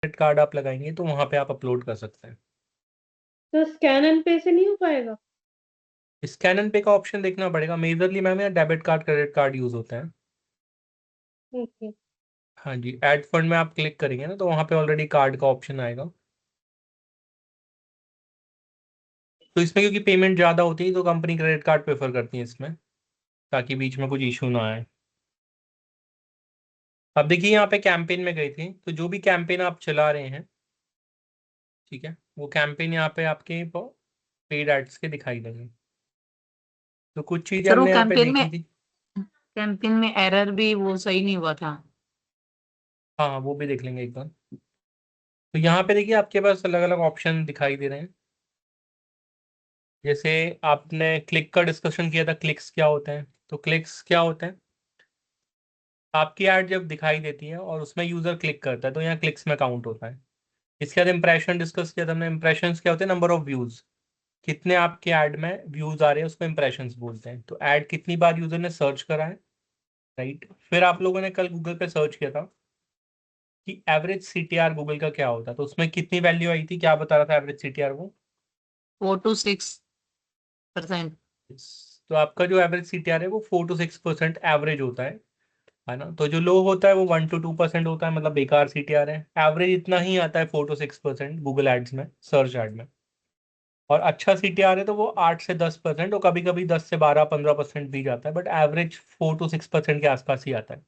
Credit card आप लगाएंगे तो वहां पे आप अपलोड कर सकते हैं। तो स्कैन एंड पे से नहीं हो पाएगा? स्कैन एंड पे का ऑप्शन देखना पड़ेगा मेजरली मैम, या debit card credit card use होते हैं। ओके। हाँ जी, एड फंड में आप क्लिक करेंगे ना तो वहां पे ऑलरेडी कार्ड का ऑप्शन आएगा। तो इसमें क्योंकि पेमेंट ज़्यादा होती है तो कंपनी क्रेडिट कार्ड प्रेफर करती है इसमें, ताकि बीच में कुछ इशू ना आए। अब देखिए यहाँ पे कैंपेन में गए थे, तो जो भी कैंपेन आप चला रहे हैं, ठीक है, वो कैंपेन यहाँ पे आपके पेड एड्स के दिखाई देंगे। तो कुछ चीज़ें सर वो हमने यहाँ पे देखी थी। कैंपेन में एरर भी वो सही नहीं हुआ था। हाँ हाँ, वो भी देख लेंगे एक बार। तो यहाँ पे देखिए आपके पास अलग अलग ऑप्शन दिखाई दे रहे हैं। जैसे आपने क्लिक का डिस्कशन किया था, क्लिक्स क्या होते हैं, तो क्लिक्स क्या होते हैं, आपकी ऐड जब दिखाई देती है और उसमें यूजर क्लिक करता है तो यहाँ क्लिक्स में काउंट होता है। इसके बाद इंप्रेशन डिस्कस किया था हमने, इंप्रेशन क्या होते हैं, नंबर ऑफ व्यूज, कितने आपके ऐड में व्यूज आ रहे हैं उसको इंप्रेशंस बोलते हैं। तो ऐड कितनी बार यूजर ने सर्च करा है, राइट। फिर आप लोगों ने कल गूगल पे सर्च किया था कि एवरेज सीटीआर गूगल का क्या होता है, तो उसमें कितनी वैल्यू आई थी, क्या बता रहा था एवरेज सीटीआर वो? 4 to 6%। तो आपका जो एवरेज सीटीआर है वो 4 to 6% एवरेज होता है ना। तो जो लो होता है वो 1 to 2% होता है, मतलब बेकार सीटीआर है। एवरेज इतना ही आता है 4 to 6% गूगल एड्स में, सर्च एड में। और अच्छा सीटीआर है तो वो 8 से 10%, और कभी कभी 10 से 12 15% भी जाता है, बट एवरेज 4 to 6% के आसपास ही आता है।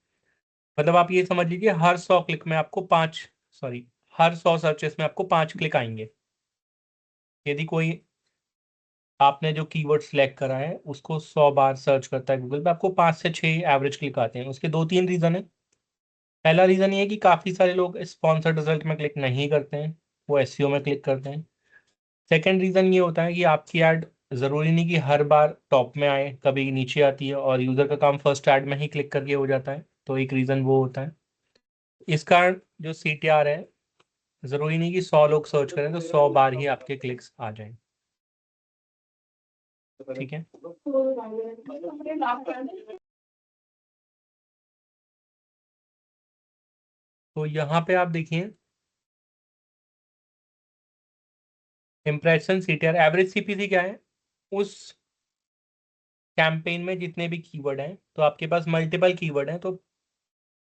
मतलब आप ये समझ लीजिए हर 100 क्लिक में आपको पाँच, सॉरी, हर 100 सर्चेस में आपको 5 क्लिक आएंगे। यदि कोई, आपने जो कीवर्ड सिलेक्ट करा है उसको 100 बार सर्च करता है गूगल पे, आपको 5 से 6 एवरेज क्लिक आते हैं। उसके दो तीन रीजन है। पहला रीजन ये है कि काफी सारे लोग स्पॉन्सर्ड रिजल्ट में क्लिक नहीं करते हैं, वो एसईओ में क्लिक करते हैं। सेकंड रीजन ये होता है कि आपकी ऐड जरूरी नहीं कि हर बार टॉप में आए, कभी नीचे आती है और यूजर का काम फर्स्ट ऐड में ही क्लिक करके हो जाता है, तो एक रीजन वो होता है। इस कारण जो सीटीआर है, जरूरी नहीं कि 100 लोग सर्च करें तो 100 बार ही आपके क्लिक्स आ जाएं। ठीक है। तो यहाँ पे आप देखिए इंप्रेशन सीटीआर एवरेज सीपीसी क्या है, उस कैंपेन में जितने भी कीवर्ड हैं, तो आपके पास मल्टीपल कीवर्ड हैं, तो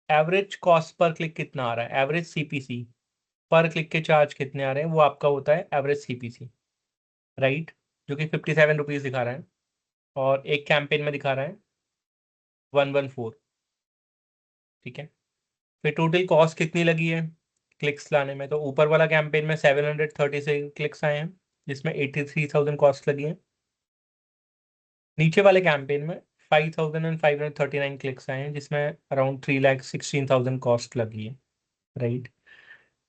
एवरेज कॉस्ट पर क्लिक कितना आ रहा है, एवरेज सीपीसी, पर क्लिक के चार्ज कितने आ रहे हैं, वो आपका होता है एवरेज सीपीसी, राइट। जो कि 57 रुपीज दिखा रहा है, और एक कैंपेन में दिखा रहा है 114। ठीक है। फिर टोटल कॉस्ट कितनी लगी है क्लिक्स लाने में, तो ऊपर वाला कैंपेन में 730 से क्लिक्स आए हैं, जिसमें 83,000 कॉस्ट लगी है। नीचे वाले कैंपेन में 5,539 क्लिक्स आए हैं, जिसमें अराउंड 3,16,000 कॉस्ट लगी है, राइट।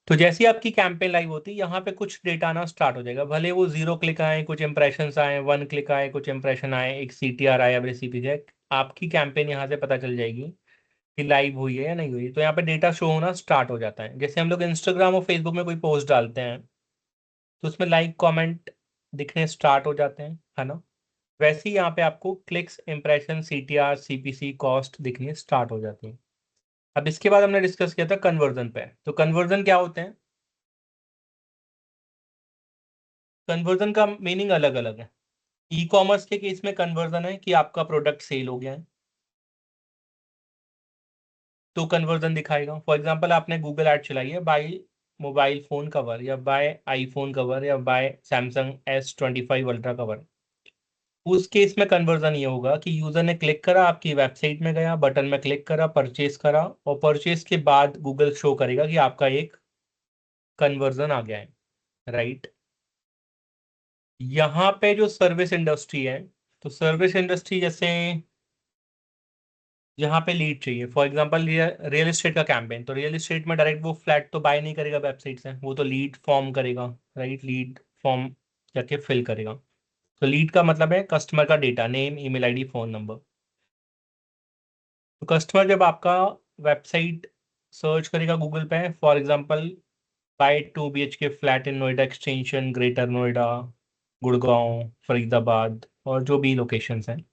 तो जैसी आपकी कैंपेन लाइव होती है यहाँ पे कुछ डेटा आना स्टार्ट हो जाएगा, भले वो 0 क्लिक आए, कुछ इंप्रेशन आए, 1 क्लिक आए, कुछ इंप्रेशन आए, एक सीटीआर आए, एवरेज सीपीसी, आपकी कैंपेन यहाँ से पता चल जाएगी कि लाइव हुई है या नहीं हुई। तो यहाँ पे डेटा शो होना स्टार्ट हो जाता है। जैसे हम लोग इंस्टाग्राम और फेसबुक में कोई पोस्ट डालते हैं तो उसमें लाइक कमेंट दिखने स्टार्ट हो जाते हैं, है ना। वैसे ही यहाँ पे आपको clicks, impression, CTR, CPC, cost दिखनी स्टार्ट हो जाती है। अब इसके बाद हमने डिस्कस किया था कन्वर्जन पे। तो कन्वर्जन क्या होते हैं, कन्वर्जन का मीनिंग अलग अलग है। ई कॉमर्स के केस में कन्वर्जन है कि आपका प्रोडक्ट सेल हो गया है, तो कन्वर्जन दिखाएगा। फॉर एग्जांपल आपने गूगल ऐड चलाई है, बाय मोबाइल फोन कवर, या बाय आईफोन कवर, या buy Samsung S25 ultra cover. उस केस में कन्वर्जन ये होगा कि यूजर ने क्लिक करा, आपकी वेबसाइट में गया, बटन में क्लिक करा, परचेज करा, और परचेज के बाद गूगल शो करेगा कि आपका एक कन्वर्जन आ गया है, राइट। यहाँ पे जो सर्विस इंडस्ट्री है, तो सर्विस इंडस्ट्री जैसे यहाँ पे लीड चाहिए, फॉर एग्जांपल रियल एस्टेट का कैंपेन, तो रियल एस्टेट में डायरेक्ट वो फ्लैट तो बाय नहीं करेगा वेबसाइट से, वो तो लीड फॉर्म करेगा, राइट, लीड फॉर्म जाके फिल करेगा। तो लीड का मतलब है कस्टमर का data, name, email ID, phone number. तो कस्टमर जब आपका वेबसाइट सर्च करेगा गूगल पे, for example buy 2 BHK flat in Noida extension, Greater Noida, Gurgaon, Faridabad, और जो भी लोकेशंस हैं,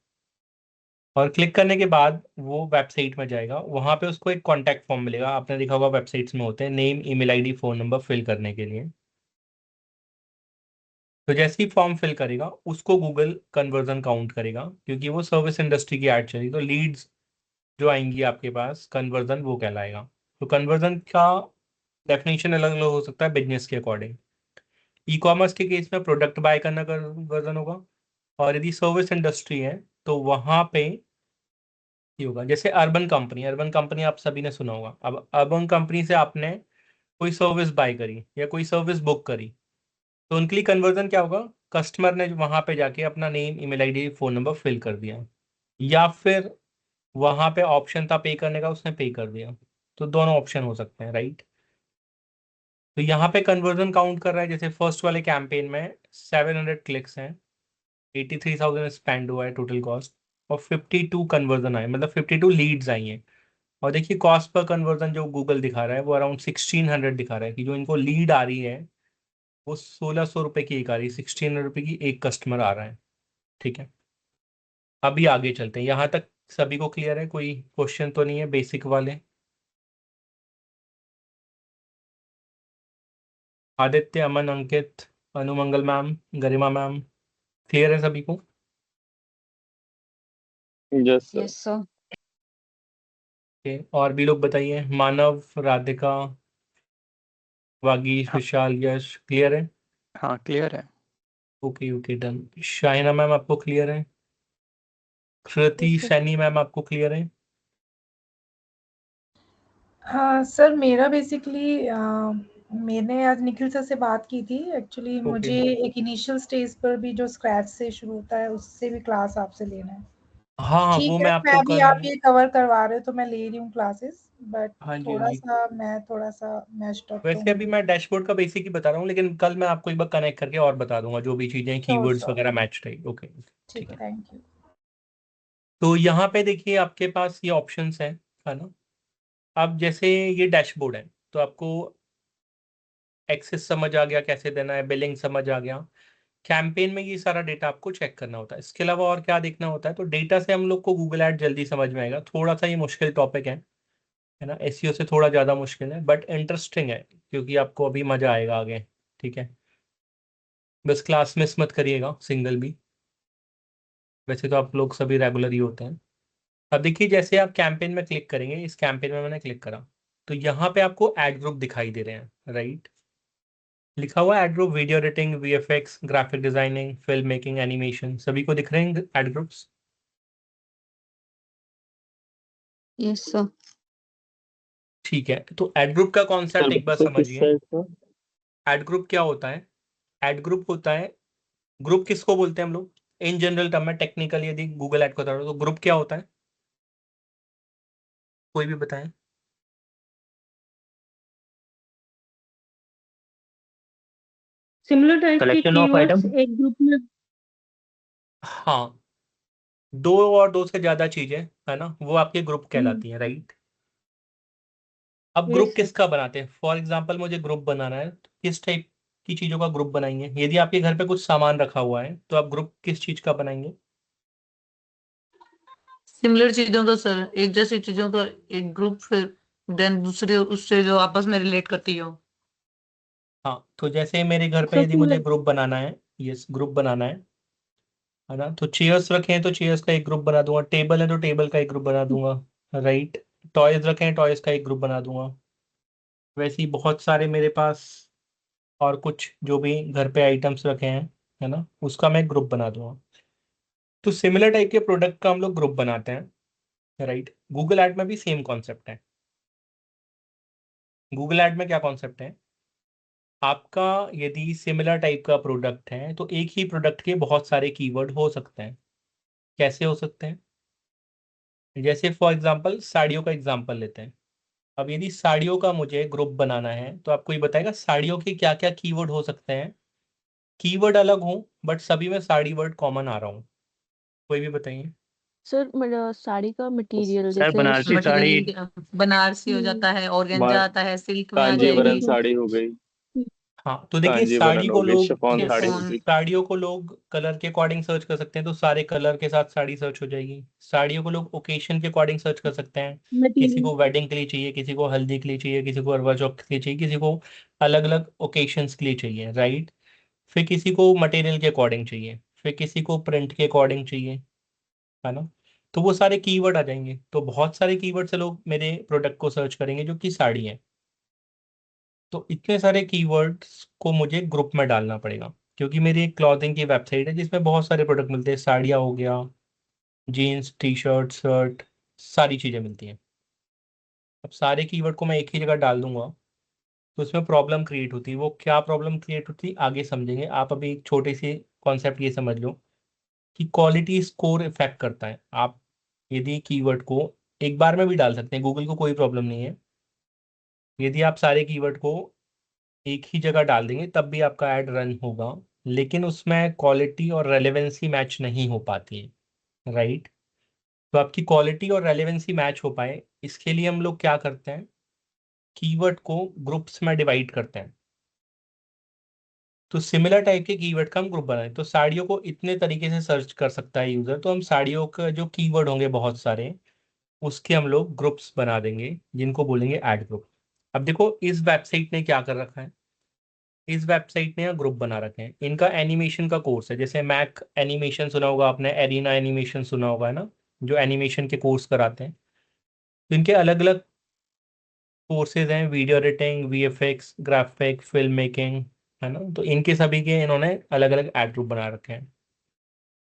और क्लिक करने के बाद वो वेबसाइट में जाएगा, वहां पे उसको एक कॉन्टैक्ट फॉर्म मिलेगा, आपने देखा होगा वेबसाइट्स में होते हैं name, email ID, phone number fill करने के लिए। तो जैसे ही फॉर्म फिल करेगा उसको गूगल कन्वर्जन काउंट करेगा, क्योंकि वो सर्विस इंडस्ट्री की ऐड चली, तो लीड्स जो आएंगी आपके पास कन्वर्जन वो कहलाएगा। तो कन्वर्जन का डेफिनेशन अलग अलग हो सकता है बिजनेस के अकॉर्डिंग। ई कॉमर्स के केस में प्रोडक्ट बाय करना कन्वर्जन होगा, और यदि सर्विस इंडस्ट्री है तो वहां पे ये होगा। जैसे अर्बन कंपनी, अर्बन कंपनी आप सभी ने सुना होगा। अब अर्बन कंपनी से आपने कोई सर्विस बाय करी या कोई सर्विस बुक करी, तो उनके लिए कन्वर्जन क्या होगा? कस्टमर ने वहां पे जाके अपना name, email ID, phone number fill कर दिया, या फिर वहां पे ऑप्शन था पे करने का, उसने पे कर दिया। तो दोनों ऑप्शन हो सकते हैं, राइट। तो यहाँ पे कन्वर्जन काउंट कर रहा है। जैसे फर्स्ट वाले कैंपेन में 700 क्लिक्स हैं, 83,000 स्पेंड हुआ है टोटल कॉस्ट, और 52 कन्वर्जन आए, मतलब 52 लीड्स आई हैं। और देखिए कॉस्ट पर कन्वर्जन जो गूगल दिखा रहा है वो अराउंड 1600 दिखा रहा है, कि जो इनको लीड आ रही है वो 1600 रुपये की एक आ रही है, 1600 रुपये की एक कस्टमर आ रहा है। ठीक है, अभी आगे चलते हैं। यहाँ तक सभी को क्लियर है? कोई क्वेश्चन तो नहीं है बेसिक वाले? आदित्य, अमन, अंकित, अनुमंगल मैम, गरिमा मैम, क्लियर है सभी को? Yes sir. Yes sir. Okay, और भी लोग बताइए। मानव, राधिका, वागीश, हाँ विशाल, यश, क्लियर है? हाँ क्लियर है। Okay okay, done. Shaina ma'am आपको क्लियर है? कृति, यस सर। सैनी मैम आपको क्लियर है? हाँ सर, मेरा बेसिकली मैंने आज निखिल सर से बात की थी। एक्चुअली ओके, मुझे एक इनिशियल स्टेज पर भी जो स्क्रैच से शुरू होता है उससे भी क्लास आपसे लेना है। हाँ हाँ, वो ठीक मैं है, आपको मैं अभी कल, आप ये कवर करवा रहे हो तो मैं ले रही हूँ क्लासेस, बट हाँ जी हाँ जी, थोड़ा-सा मैश्ड अप तो वैसे हूँ। अभी मैं डैशबोर्ड का बेसिक ही बता रहा हूँ, लेकिन कल मैं आपको एक बार कनेक्ट करके और बता दूंगा जो भी चीजें, श्योर, कीवर्ड्स श्योर। वगैरह मैच रहेगी। ओके, ठीक ठीक है, है। Thank you. तो यहाँ पे देखिए आपके पास ये ऑप्शंस हैं, है ना। अब जैसे ये डैशबोर्ड है, तो आपको एक्सेस समझ आ गया कैसे देना है, बिलिंग समझ आ गया। कैंपेन में ये सारा डेटा आपको चेक करना होता है। इसके अलावा और क्या देखना होता है? तो डेटा से हम लोग को गूगल ऐड जल्दी समझ में आएगा। थोड़ा सा ये मुश्किल टॉपिक है ना, एसईओ से थोड़ा ज़्यादा मुश्किल है, बट इंटरेस्टिंग है, क्योंकि आपको अभी मज़ा आएगा आगे। ठीक है, बस क्लास मिस मत करिएगा सिंगल भी। वैसे तो आप लोग सभी रेगुलर ही होते हैं। अब देखिए जैसे आप कैंपेन में क्लिक करेंगे, इस कैंपेन में मैंने क्लिक करा, तो यहाँ पे आपको एड ग्रुप दिखाई दे रहे हैं, राइट। लिखा हुआ ad group, video editing, VFX, graphic designing, film making, animation, सभी को दिख रहे हैं एड ग्रुप्स? Yes sir. ठीक है, तो एड ग्रुप का सर कॉन्सेप्ट एक बार सर किस समझिए। साइड का? एड ग्रुप क्या होता है? एड ग्रुप होता है, ग्रुप किसको बोलते हैं हम लोग इन जनरल टर्म में? टेक्निकली यदि गूगल ऐड को बता रहे हो तो ग्रुप क्या होता है? कोई भी बताएं। सिमिलर टाइप के कलेक्शन ऑफ आइटम। कीवर्ड्स एक ग्रुप में। हाँ, दो और दो से ज्यादा चीजें, है ना, वो आपके ग्रुप कहलाती हैं, राइट। अब ग्रुप यस सर। किसका बनाते हैं? फॉर एग्जाम्पल मुझे ग्रुप बनाना है, तो किस टाइप की चीजों का ग्रुप बनाएंगे? यदि आपके घर पे कुछ सामान रखा हुआ है तो आप ग्रुप किस चीज का बनाएंगे? सिमिलर चीजों का सर, एक जैसी चीजों का एक ग्रुप, फिर देन दूसरे उससे जो आपस में रिलेट करती हो। हाँ, तो जैसे मेरे घर पे सर यदि मुझे सिमिलर। ग्रुप बनाना है, यस ग्रुप बनाना है ना, तो चेयर्स रखे हैं तो चेयर्स का एक ग्रुप बना दूंगा, टेबल है तो टेबल का एक ग्रुप बना दूंगा, राइट। टॉयज रखे हैं, टॉयज का एक ग्रुप बना दूंगा। वैसे ही बहुत सारे मेरे पास और कुछ जो भी घर पे आइटम्स रखे हैं, है ना, उसका मैं ग्रुप बना दूंगा। तो सिमिलर टाइप के प्रोडक्ट का हम लोग ग्रुप बनाते हैं, राइट। गूगल ऐड में भी सेम कॉन्सेप्ट है। गूगल ऐड में क्या कॉन्सेप्ट है? आपका यदि सिमिलर टाइप का प्रोडक्ट है तो एक ही प्रोडक्ट के बहुत सारे कीवर्ड हो सकते हैं। कैसे हो सकते हैं? जैसे फॉर एग्जांपल साड़ियों का एग्जांपल लेते हैं। अब यदि साड़ियों का मुझे ग्रुप बनाना है तो आपको ये बताएगा साड़ियों के क्या क्या कीवर्ड हो सकते हैं। कीवर्ड अलग हो बट सभी में साड़ी वर्ड कॉमन आ रहा हूँ। कोई भी बताइए। सर मेरा साड़ी का मटेरियल सर जैसे बनारसी साड़ी। मटेरियल बनारसी हो जाता है, ऑर्गेन्जा बार आता है, सिल्क में आ कांजीवरम जाएगी। यस साड़ी हो गई। हाँ तो हाँ देखिए जी, बना लो, विद शिफॉन शिफॉन। साड़ी। साड़ियों को लोग कलर के अकॉर्डिंग सर्च कर सकते हैं, तो सारे कलर के साथ साड़ी सर्च हो जाएगी। साड़ियों को लोग ओकेशन के अकॉर्डिंग सर्च कर सकते हैं, किसी मटेरियल को वेडिंग के लिए चाहिए, किसी को हल्दी के लिए चाहिए, किसी को अरवा चौक के लिए चाहिए, किसी को अलग अलग ओकेशंस के लिए चाहिए, राइट। फिर किसी को मटेरियल के अकॉर्डिंग चाहिए, फिर किसी को प्रिंट के अकॉर्डिंग चाहिए, है ना। तो वो सारे कीवर्ड आ जाएंगे, तो बहुत सारे कीवर्ड से लोग मेरे प्रोडक्ट को सर्च करेंगे जो कि साड़ी है। तो इतने सारे कीवर्ड्स को मुझे ग्रुप में डालना पड़ेगा, क्योंकि मेरी एक क्लॉथिंग की वेबसाइट है जिसमें बहुत सारे प्रोडक्ट मिलते हैं, साड़ियाँ हो गया, जीन्स, टी शर्ट, शर्ट, सारी चीज़ें मिलती हैं। अब सारे कीवर्ड को मैं एक ही जगह डाल दूंगा तो इसमें प्रॉब्लम क्रिएट होती है। वो क्या प्रॉब्लम क्रिएट होती है आगे समझेंगे, आप अभी एक छोटे से कॉन्सेप्ट ये समझ लो कि क्वालिटी स्कोर इफेक्ट करता है। आप यदि कीवर्ड को एक बार में भी डाल सकते हैं, गूगल को कोई प्रॉब्लम नहीं है। यदि आप सारे कीवर्ड को एक ही जगह डाल देंगे तब भी आपका ऐड रन होगा, लेकिन उसमें क्वालिटी और रेलेवेंसी मैच नहीं हो पाती है, राइट। तो आपकी क्वालिटी और रेलेवेंसी मैच हो पाए, इसके लिए हम लोग क्या करते हैं, कीवर्ड को ग्रुप्स में डिवाइड करते हैं। तो सिमिलर टाइप के कीवर्ड का हम ग्रुप बनाए, तो साड़ियों को इतने तरीके से सर्च कर सकता है यूजर, तो हम साड़ियों का जो कीवर्ड होंगे बहुत सारे, उसके हम लोग ग्रुप्स बना देंगे जिनको बोलेंगे ऐड ग्रुप। अब देखो इस वेबसाइट ने क्या कर रखा है, इस वेबसाइट ने यहाँ ग्रुप बना रखे हैं, इनका एनिमेशन का कोर्स है, जैसे मैक एनिमेशन सुना होगा आपने, एरिना एनिमेशन सुना होगा, है ना, जो एनिमेशन के कोर्स कराते हैं। तो इनके अलग अलग कोर्सेज हैं, video editing, VFX, graphic, film making, है ना। तो इनके सभी के इन्होंने अलग अलग ऐड ग्रुप बना रखे हैं।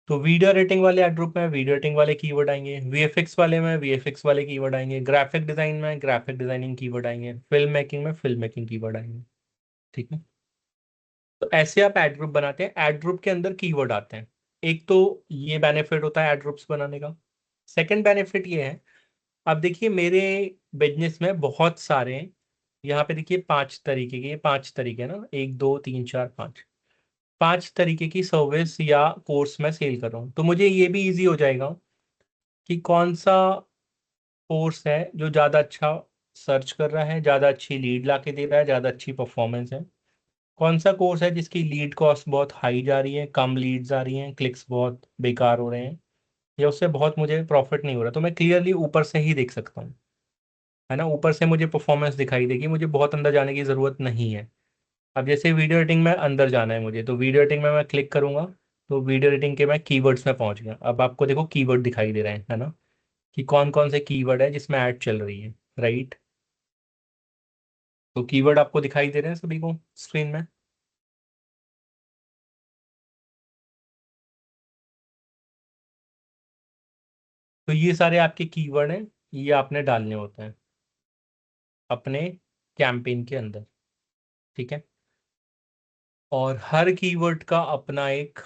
तो वीडियो एडिटिंग वाले ऐड ग्रुप में वीडियो एडिटिंग वाले कीवर्ड आएंगे, वीएफएक्स वाले में वीएफएक्स वाले कीवर्ड आएंगे, ग्राफिक डिजाइन में ग्राफिक डिजाइनिंग कीवर्ड आएंगे, फिल्म मेकिंग में फिल्म मेकिंग कीवर्ड आएंगे, ठीक है। तो ऐसे आप एड ग्रुप बनाते हैं, एड ग्रुप के अंदर कीवर्ड आते हैं। एक तो ये बेनिफिट होता है एड ग्रुप्स बनाने का। सेकंड बेनिफिट ये है, अब देखिए मेरे बिजनेस में बहुत सारे, यहाँ पे देखिए 5 तरीके के, 5 तरीके ना, 1 2 3 4 5, 5 तरीके की सर्विस या कोर्स मैं सेल कर रहा हूँ। तो मुझे ये भी इजी हो जाएगा कि कौन सा कोर्स है जो ज़्यादा अच्छा सर्च कर रहा है, ज़्यादा अच्छी लीड ला के दे रहा है, ज़्यादा अच्छी परफॉर्मेंस है। कौन सा कोर्स है जिसकी लीड कॉस्ट बहुत हाई जा रही है, कम लीड्स आ रही हैं, क्लिक्स बहुत बेकार हो रहे हैं, या उससे बहुत मुझे प्रॉफिट नहीं हो रहा। तो मैं क्लियरली ऊपर से ही देख सकता हूँ, है ना, ऊपर से मुझे परफॉर्मेंस दिखाई देगी, मुझे बहुत अंदर जाने की ज़रूरत नहीं है। अब जैसे वीडियो एडिटिंग में अंदर जाना है मुझे, तो वीडियो एडिटिंग में मैं क्लिक करूंगा तो वीडियो एडिटिंग के मैं कीवर्ड्स में पहुंच गया। अब आपको देखो कीवर्ड दिखाई दे रहे हैं, है ना, कि कौन कौन से कीवर्ड है जिसमें ऐड चल रही है, राइट। तो कीवर्ड आपको दिखाई दे रहे हैं सभी को स्क्रीन में। तो ये सारे आपके कीवर्ड हैं, ये आपने डालने होते हैं अपने कैंपेन के अंदर, ठीक है। और हर कीवर्ड का अपना एक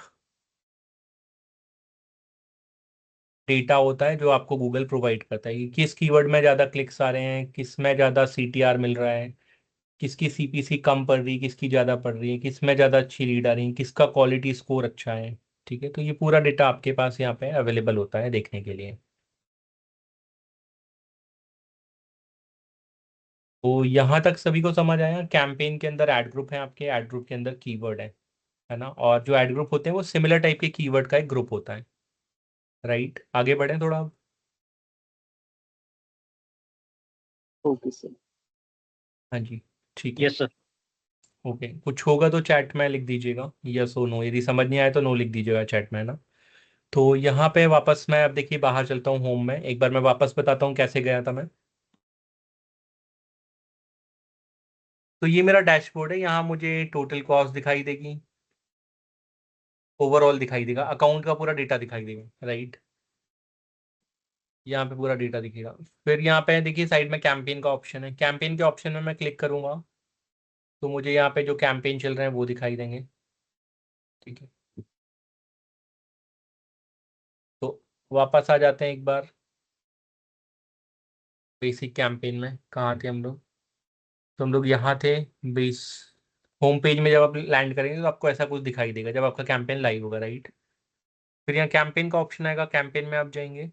डेटा होता है जो आपको गूगल प्रोवाइड करता है कि किस कीवर्ड में ज़्यादा क्लिक्स आ रहे हैं, किस में ज़्यादा सीटीआर मिल रहा है, किसकी सीपीसी कम पड़ रही है, किसकी ज़्यादा पड़ रही है, किसमें ज़्यादा अच्छी लीड आ रही है, किसका क्वालिटी स्कोर अच्छा है, ठीक है। तो ये पूरा डेटा आपके पास यहाँ पे अवेलेबल होता है देखने के लिए। तो यहाँ तक सभी को समझ आया, कैंपेन के अंदर एड ग्रुप है, आपके एड ग्रुप के अंदर कीवर्ड है ना, और जो एड ग्रुप होते हैं वो सिमिलर टाइप के कीवर्ड का एक ग्रुप होता है, राइट। आगे बढ़े थोड़ा अब। Okay sir. हाँ जी, ठीक है। Yes sir. ओके, कुछ होगा तो चैट में लिख दीजिएगा यस और नो, यदि समझ नहीं आया तो नो लिख दीजिएगा चैट में, है ना। तो यहाँ पे वापस मैं अब देखिए बाहर चलता हूँ होम में, एक बार मैं वापस बताता हूँ कैसे गया था मैं। तो ये मेरा डैशबोर्ड है, यहाँ मुझे टोटल कॉस्ट दिखाई देगी, ओवरऑल दिखाई देगा, अकाउंट का पूरा डेटा दिखाई देगा, राइट। यहाँ पे पूरा डेटा दिखेगा। फिर यहाँ पे देखिए साइड में कैंपेन का ऑप्शन है, कैंपेन के ऑप्शन में मैं क्लिक करूंगा तो मुझे यहाँ पे जो कैंपेन चल रहे हैं वो दिखाई देंगे, ठीक है। तो वापस आ जाते हैं एक बार बेसिक कैंपेन में, कहाँ थे हम लोग, तो हम लोग यहाँ थे बेस होम पेज में। जब आप लैंड करेंगे तो आपको ऐसा कुछ दिखाई देगा जब आपका कैंपेन लाइव होगा, राइट। फिर यहाँ कैंपेन का ऑप्शन आएगा, कैंपेन में आप जाएंगे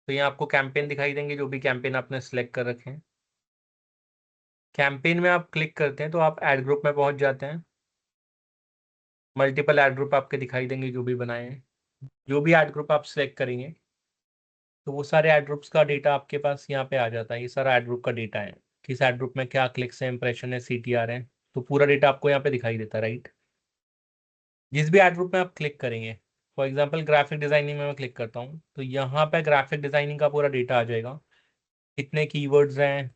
तो यहाँ आपको कैंपेन दिखाई देंगे जो भी कैंपेन आपने सेलेक्ट कर रखे हैं, कैंपेन में आप क्लिक करते हैं तो आप ऐड ग्रुप में पहुंच जाते हैं। मल्टीपल ऐड ग्रुप आपके दिखाई देंगे जो भी बनाए हैं। जो भी ऐड ग्रुप आप सिलेक्ट करेंगे तो वो सारे ऐड ग्रुप्स का डेटा आपके पास यहाँ पे आ जाता है। ये सारा ऐड ग्रुप का डेटा है, किस ऐड ग्रुप में क्या क्लिक्स है, इंप्रेशन है, CTR है, तो पूरा डेटा आपको यहाँ पे दिखाई देता है, राइट। जिस भी ऐड ग्रुप में आप क्लिक करेंगे, फॉर एग्जांपल ग्राफिक डिजाइनिंग में मैं क्लिक करता हूँ तो यहाँ पे ग्राफिक डिजाइनिंग का पूरा डेटा आ जाएगा। कितने कीवर्ड्स हैं,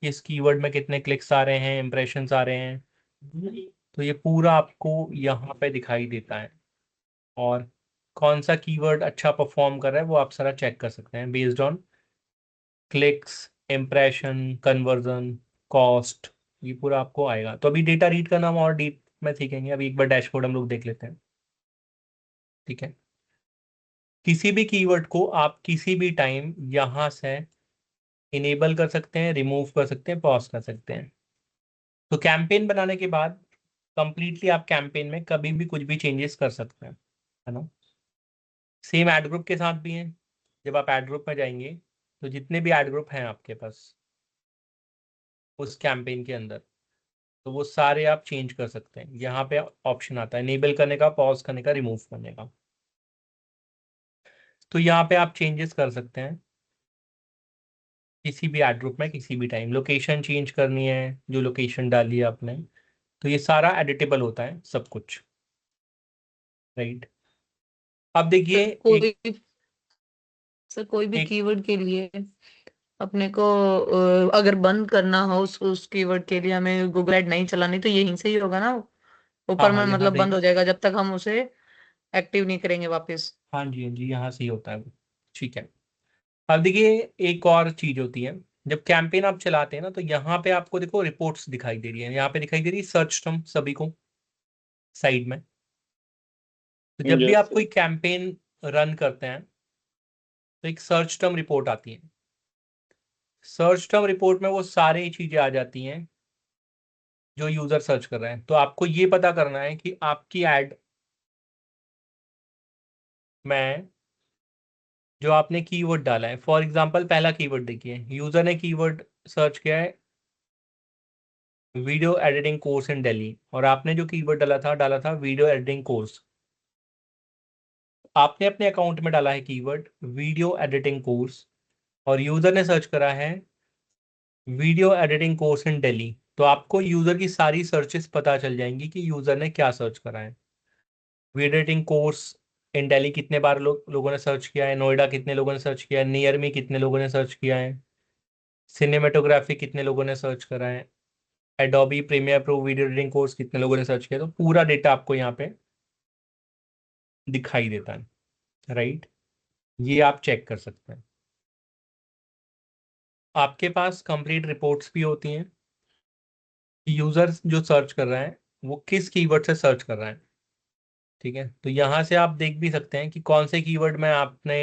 किस कीवर्ड में कितने क्लिक्स आ रहे हैं, इंप्रेशंस आ रहे हैं, तो ये पूरा आपको यहाँ पे दिखाई देता है। और कौन सा कीवर्ड अच्छा परफॉर्म कर रहा है वो आप सारा चेक कर सकते हैं based on clicks, impression, conversion, cost, ये पूरा आपको आएगा। तो अभी डेटा रीड करना हम और डीप में सीखेंगे। अभी एक बार डैशबोर्ड हम लोग देख लेते हैं, ठीक है। किसी भी कीवर्ड को आप किसी भी टाइम यहाँ से इनेबल कर सकते हैं, रिमूव कर सकते हैं, पॉज कर सकते हैं। तो कैंपेन बनाने के बाद कंप्लीटली आप कैंपेन में कभी भी कुछ भी चेंजेस कर सकते हैं, है ना। सेम ऐड ग्रुप के साथ भी हैं। जब आप ऐड ग्रुप में जाएंगे तो जितने भी ऐड ग्रुप हैं आपके पास उस कैंपेन के अंदर, तो वो सारे आप चेंज कर सकते हैं। यहाँ पे ऑप्शन आता है इनेबल करने का, पॉज करने का, रिमूव करने का। तो यहाँ पे आप चेंजेस कर सकते हैं किसी भी ऐड ग्रुप में किसी भी टाइम। लोकेशन चेंज करनी है, जो लोकेशन डाली है आपने, तो ये सारा एडिटेबल होता है सब कुछ, राइट। अब देखिए कोई सर कोई भी एक कीवर्ड के लिए अपने को अगर बंद करना हो उस कीवर्ड के लिए हमें गूगल ऐड नहीं चलानी, तो यहीं से ही होगा ना, हाँ ऊपर हाँ में यहाँ मतलब देख, बंद हो जाएगा जब तक हम उसे एक्टिव नहीं करेंगे वापस। हाँ जी हाँ जी, यहाँ से ही होता है वो, ठीक है। अब देखिए एक और चीज होती है, जब कैंपेन आप चलाते हैं ना तो यहाँ पे आपको देखो रिपोर्ट्स दिखाई दे रही है। यहाँ पे दिखाई दे रही है सर्च टर्म सभी को साइड में। तो जब भी आप यस कोई कैंपेन रन करते हैं तो एक सर्च टर्म रिपोर्ट आती है। सर्च टर्म रिपोर्ट में वो सारी चीजें आ जाती हैं जो यूजर सर्च कर रहे हैं। तो आपको ये पता करना है कि आपकी एड में जो आपने कीवर्ड डाला है, फॉर एग्जांपल पहला कीवर्ड देखिए, यूजर ने कीवर्ड सर्च किया है video editing course in Delhi, और आपने जो कीवर्ड डाला था वीडियो एडिटिंग कोर्स। आपने अपने अकाउंट में डाला है कीवर्ड वीडियो एडिटिंग कोर्स और यूजर ने सर्च करा है video editing course in Delhi. तो आपको यूजर की सारी सर्चेस पता चल जाएंगी कि यूजर ने क्या सर्च करा है। Video editing course in Delhi कितने बार लोगों ने सर्च किया है, नोएडा कितने लोगों ने सर्च किया है, नियर मी कितने लोगों ने सर्च किया है, सिनेमेटोग्राफी कितने लोगों ने सर्च करा है, Adobe Premiere Pro video editing course कितने लोगों ने सर्च किया। तो पूरा डेटा आपको यहाँ पे दिखाई देता है, राइट। ये आप चेक कर सकते हैं। आपके पास कंप्लीट रिपोर्ट्स भी होती हैं, यूजर जो सर्च कर रहा है वो किस कीवर्ड से सर्च कर रहा है, ठीक है। तो यहाँ से आप देख भी सकते हैं कि कौन से कीवर्ड में आपने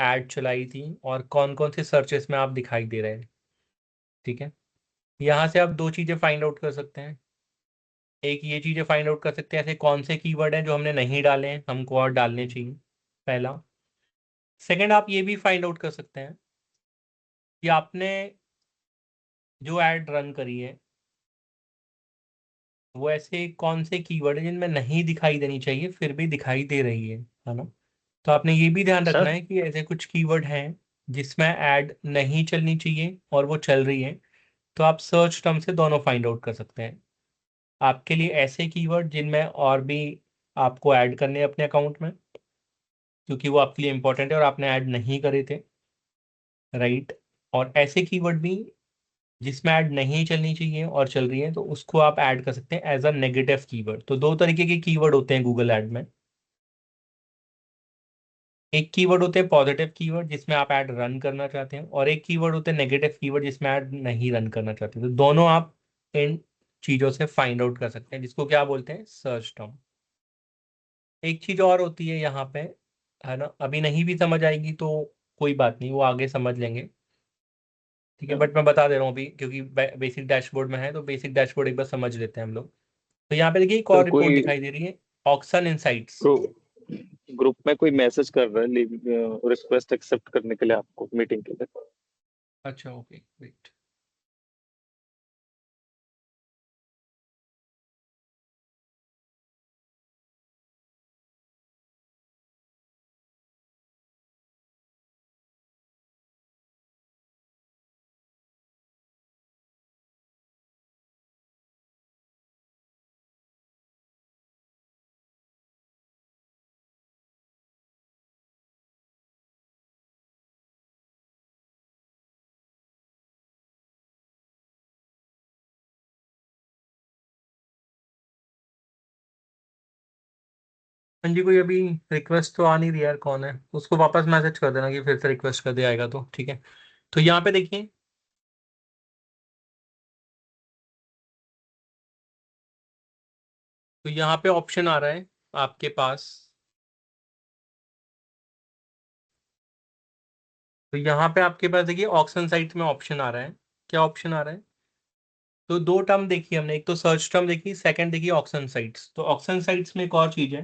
ऐड चलाई थी और कौन कौन से सर्चेस में आप दिखाई दे रहे हैं, ठीक है। यहाँ से आप दो चीज़ें फाइंड आउट कर सकते हैं। एक ये चीज़ें फाइंड आउट कर सकते हैं ऐसे कौन से कीवर्ड हैं जो हमने नहीं डाले हैं, हमको और डालने चाहिए, पहला। सेकंड, आप ये भी फाइंड आउट कर सकते हैं कि आपने जो ऐड रन करी है वो ऐसे कौन से कीवर्ड है जिनमें नहीं दिखाई देनी चाहिए फिर भी दिखाई दे रही है ना। तो आपने ये भी ध्यान रखना सर। है कि ऐसे कुछ कीवर्ड हैं जिसमें ऐड नहीं चलनी चाहिए और वो चल रही है। तो आप सर्च टर्म से दोनों फाइंड आउट कर सकते हैं। आपके लिए ऐसे कीवर्ड जिनमें और भी आपको ऐड करने हैं अपने अकाउंट में क्योंकि वो आपके लिए इंपॉर्टेंट है और आपने ऐड नहीं करे थे, राइट। और ऐसे कीवर्ड भी जिसमें ऐड नहीं चलनी चाहिए और चल रही है तो उसको आप ऐड कर सकते हैं एज अ नेगेटिव कीवर्ड। तो दो तरीके के कीवर्ड होते हैं गूगल ऐड में। एक कीवर्ड होते हैं पॉजिटिव कीवर्ड जिसमें आप ऐड रन करना चाहते हैं, और एक कीवर्ड होते हैं नेगेटिव कीवर्ड जिसमें ऐड नहीं रन करना चाहते। तो दोनों आप इन चीजों से फाइंड आउट कर सकते हैं, जिसको क्या बोलते हैं, सर्च टर्म। एक चीज और होती है यहाँ पे, है ना, अभी नहीं भी समझ आएगी तो कोई बात नहीं, वो आगे समझ लेंगे, ठीक है। बट मैं बता दे रहा हूँ अभी क्योंकि बेसिक डैशबोर्ड में है तो बेसिक डैशबोर्ड एक बार समझ लेते हैं हम लोग। तो यहाँ पे देखिए एक सर और रिपोर्ट कोई दिखाई दे रही है, ऑक्सन इनसाइट्स। ग्रुप में कोई मैसेज कर रहा है रिक्वेस्ट एक्सेप्ट करने के लिए आपको मीटिंग के लिए। अच्छा ओके वेट, हाँ जी, कोई अभी रिक्वेस्ट तो आ नहीं रही यार, कौन है उसको वापस मैसेज कर देना कि फिर से रिक्वेस्ट कर दिया आएगा तो ठीक है। तो यहाँ पे देखिए, तो यहाँ पे ऑप्शन आ रहा है आपके पास, तो यहाँ पे आपके पास देखिए ऑक्शन साइट में ऑप्शन आ रहा है। क्या ऑप्शन आ रहा है? तो दो टर्म देखी हमने, एक तो सर्च टर्म देखी, सेकंड देखी ऑक्शन साइट्स। तो ऑक्शन साइट्स में एक और चीज है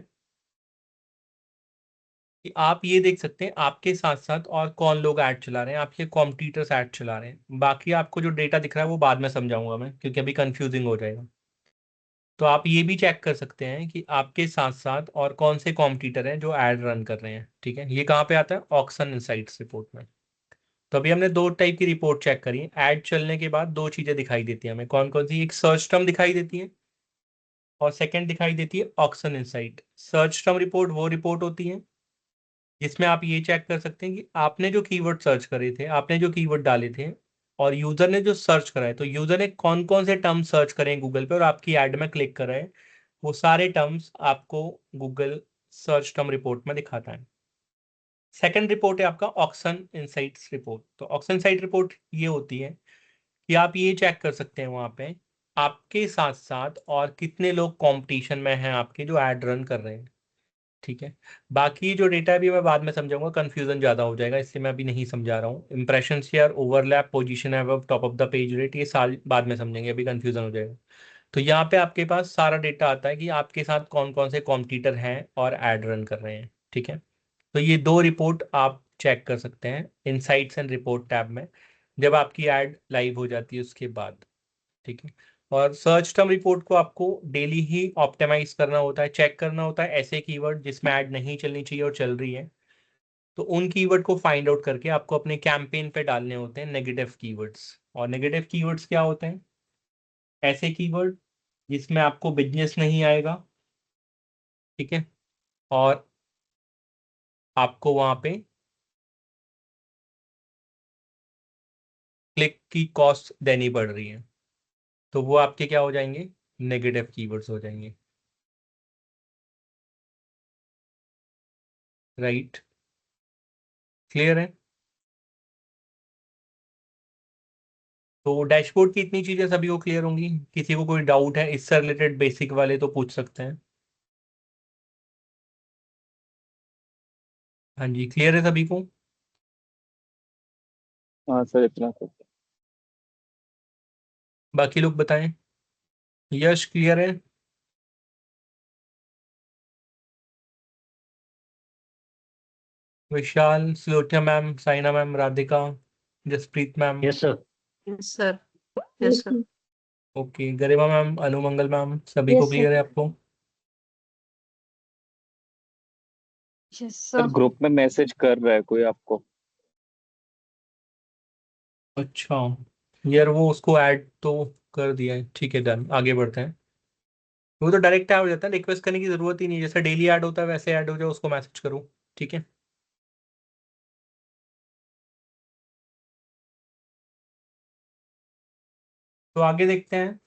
कि आप ये देख सकते हैं आपके साथ साथ और कौन लोग ऐड चला रहे हैं, आपके कॉम्पिटिटर्स ऐड चला रहे हैं। बाकी आपको जो डेटा दिख रहा है वो बाद में समझाऊंगा मैं, क्योंकि अभी कंफ्यूजिंग हो जाएगा। तो आप ये भी चेक कर सकते हैं कि आपके साथ साथ और कौन से कॉम्पिटिटर हैं जो ऐड रन कर रहे हैं। ठीक है, ये कहाँ पे आता है? ऑक्शन इनसाइट्स रिपोर्ट में। तो अभी हमने दो टाइप की रिपोर्ट चेक करी है। ऐड चलने के बाद दो चीजें दिखाई देती है हमें, कौन कौन सी? एक सर्च टर्म दिखाई देती है और सेकंड दिखाई देती है auction insight. Search term report वो रिपोर्ट होती है जिसमें आप ये चेक कर सकते हैं कि आपने जो कीवर्ड सर्च करे थे, आपने जो कीवर्ड डाले थे, और यूजर ने जो सर्च करा है, तो यूजर ने कौन कौन से टर्म सर्च करे हैं गूगल पे और आपकी ऐड में क्लिक करा है, वो सारे टर्म्स आपको गूगल सर्च टर्म रिपोर्ट में दिखाता है। सेकंड रिपोर्ट है आपका ऑक्शन इनसाइट्स रिपोर्ट। तो ऑक्शन इनसाइट रिपोर्ट ये होती है कि आप ये चेक कर सकते हैं वहां पे आपके साथ साथ और कितने लोग कंपटीशन में हैं आपके जो ऐड रन कर रहे हैं। ठीक है, बाकी जो डेटा है अभी मैं बाद में समझाऊंगा, कंफ्यूजन ज्यादा हो जाएगा, इसलिए मैं अभी नहीं समझा रहा हूँ। Impression share, overlap, position above, top of the page rate, ये साल बाद में समझेंगे, अभी कंफ्यूजन हो जाएगा। तो यहाँ पे आपके पास सारा डेटा आता है कि आपके साथ कौन कौन से कॉम्पिटिटर हैं और ऐड रन कर रहे हैं। ठीक है, तो ये दो रिपोर्ट आप चेक कर सकते हैं इनसाइट्स एंड रिपोर्ट टैब में, जब आपकी ऐड लाइव हो जाती है उसके बाद। ठीक है, और सर्च टर्म रिपोर्ट को आपको डेली ही ऑप्टिमाइज करना होता है, चेक करना होता है ऐसे कीवर्ड जिसमें ऐड नहीं चलनी चाहिए और चल रही है, तो उन कीवर्ड को फाइंड आउट करके आपको अपने कैंपेन पे डालने होते हैं नेगेटिव कीवर्ड्स। और नेगेटिव कीवर्ड्स क्या होते हैं? ऐसे कीवर्ड जिसमें आपको बिजनेस नहीं आएगा। ठीक है, और आपको वहां पे क्लिक की कॉस्ट देनी पड़ रही है, तो वो आपके क्या हो जाएंगे? नेगेटिव कीवर्ड्स हो जाएंगे। राइट, क्लियर है? तो डैशबोर्ड की इतनी चीजें सभी को क्लियर होंगी। किसी को कोई डाउट है इससे रिलेटेड बेसिक वाले तो पूछ सकते हैं। हाँ जी, क्लियर है सभी को? हाँ सर, इतना तो। बाकी लोग बताएं। यश क्लियर है? Vishal, Silotia ma'am, Saina ma'am, Radhika, Jaspreet ma'am, yes sir. Yes sir. Yes sir. Okay, Garima ma'am, Anumangal ma'am, सभी को यस क्लियर सर। है आपको? Yes sir sir. ग्रुप में मैसेज कर रहा है कोई आपको? अच्छा यार, वो उसको ऐड तो कर दिया है। ठीक है, डन, आगे बढ़ते हैं। वो तो डायरेक्ट ऐड हो जाता है, रिक्वेस्ट करने की जरूरत ही नहीं है, जैसे डेली ऐड होता है वैसे ऐड हो जाए, उसको मैसेज करो। ठीक है, तो आगे देखते हैं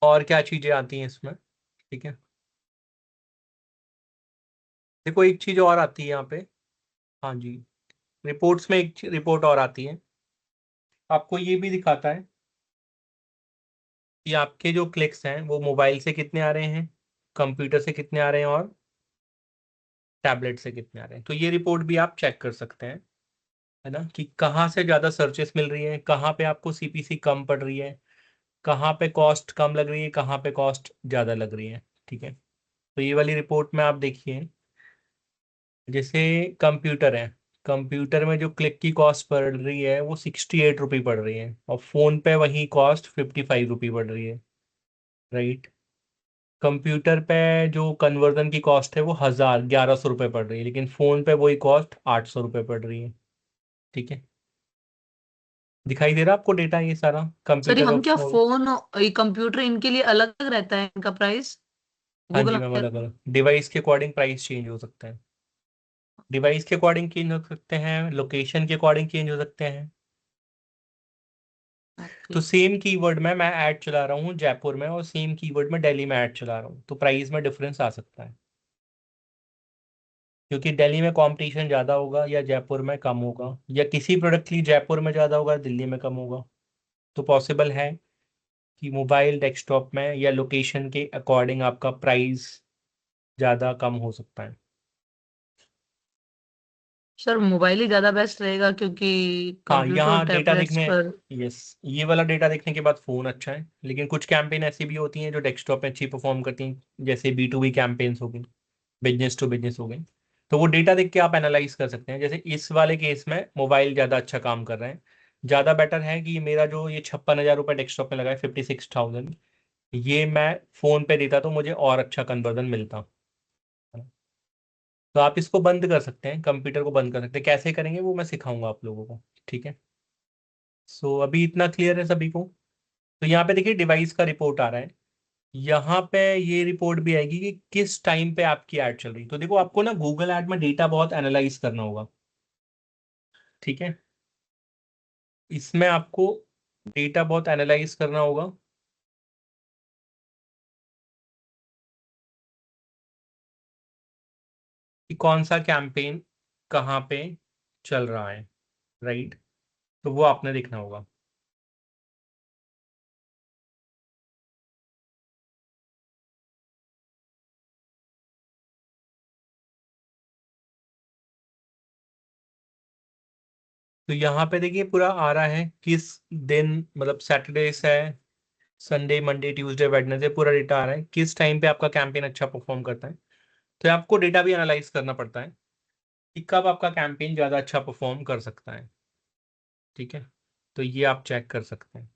और क्या चीजें आती हैं इसमें। ठीक है, देखो एक चीज और आती है यहाँ पे। हाँ जी, रिपोर्ट्स में एक रिपोर्ट और आती है, आपको ये भी दिखाता है कि आपके जो क्लिक्स हैं वो मोबाइल से कितने आ रहे हैं, कंप्यूटर से कितने आ रहे हैं और टैबलेट से कितने आ रहे हैं। तो ये रिपोर्ट भी आप चेक कर सकते हैं, है ना, कि कहाँ से ज़्यादा सर्चेस मिल रही है, कहाँ पे आपको सीपीसी कम पड़ रही है, कहाँ पे कॉस्ट कम लग रही है, कहाँ पे कॉस्ट ज़्यादा लग रही है। ठीक है, तो ये वाली रिपोर्ट में आप देखिए, जैसे कंप्यूटर है, कंप्यूटर में जो क्लिक की कॉस्ट पड़ रही है वो 68 रुपये पड़ रही है, और फ़ोन पे वही कॉस्ट 55 रुपये पड़ रही है। राइट, कंप्यूटर पे जो कन्वर्जन की कॉस्ट है वो 1100 रुपये पड़ रही है, लेकिन फ़ोन पे वही कॉस्ट 800 रुपये पड़ रही है। ठीक है, दिखाई दे रहा है आपको डेटा ये सारा सर ये कंप्यूटर हम क्या और? फोन ये कंप्यूटर इनके लिए अलग अलग रहता है इनका प्राइस? हाँ गूगल जी मैम, अलग अलग डिवाइस के अकॉर्डिंग प्राइस चेंज हो सकते हैं, डिवाइस के अकॉर्डिंग चेंज हो सकते हैं, लोकेशन के अकॉर्डिंग चेंज हो सकते हैं। तो सेम कीवर्ड में मैं ऐड चला रहा हूँ जयपुर में और सेम कीवर्ड में दिल्ली में ऐड चला रहा हूँ, तो प्राइस में डिफरेंस आ सकता है, क्योंकि दिल्ली में कंपटीशन ज़्यादा होगा या जयपुर में कम होगा, या किसी प्रोडक्ट के लिए जयपुर में ज़्यादा होगा दिल्ली में कम होगा। तो पॉसिबल है कि मोबाइल डेस्कटॉप में या लोकेशन के अकॉर्डिंग आपका प्राइस ज़्यादा कम हो सकता है। सर मोबाइल ही ज्यादा बेस्ट रहेगा क्योंकि हाँ, कंप्यूटर और यहाँ डेटा टैबलेट्स देखने, पर यस, ये वाला डेटा देखने के बाद फ़ोन अच्छा है, लेकिन कुछ कैंपेन ऐसी भी होती हैं जो डेस्कटॉप में अच्छी परफॉर्म करती हैं, जैसे B2B कैंपेन्स हो गई, बिजनेस टू बिजनेस हो गई। तो वो डेटा देख के आप एनालाइज कर सकते हैं। जैसे इस वाले केस में मोबाइल ज़्यादा अच्छा काम कर रहे हैं, ज़्यादा बेटर है कि मेरा जो ये 56,000 रुपये डेस्कटॉप में लगा है, 56,000, ये मैं फ़ोन पे देता तो मुझे और अच्छा कन्वर्जन मिलता। तो आप इसको बंद कर सकते हैं, कंप्यूटर को बंद कर सकते हैं, कैसे करेंगे वो मैं सिखाऊंगा आप लोगों को, ठीक है। सो अभी इतना क्लियर है सभी को। तो यहाँ पे देखिए डिवाइस का रिपोर्ट आ रहा है, यहाँ पे ये रिपोर्ट भी आएगी कि किस टाइम पे आपकी ऐड चल रही। तो देखो आपको ना गूगल ऐड में डेटा बहुत एनालाइज करना होगा, ठीक है, इसमें आपको डेटा बहुत एनालाइज करना होगा। कि कौन सा कैंपेन कहाँ पे चल रहा है, राइट, तो वो आपने देखना होगा। तो यहाँ पे देखिए पूरा आ रहा है किस दिन, मतलब सैटरडे से संडे, मंडे, ट्यूसडे, वेडनेसडे, पूरा डेटा आ रहा है किस टाइम पे आपका कैंपेन अच्छा परफॉर्म करता है। तो आपको डेटा भी एनालाइज करना पड़ता है कि कब आपका कैंपेन ज़्यादा अच्छा परफॉर्म कर सकता है, ठीक है। तो ये आप चेक कर सकते हैं।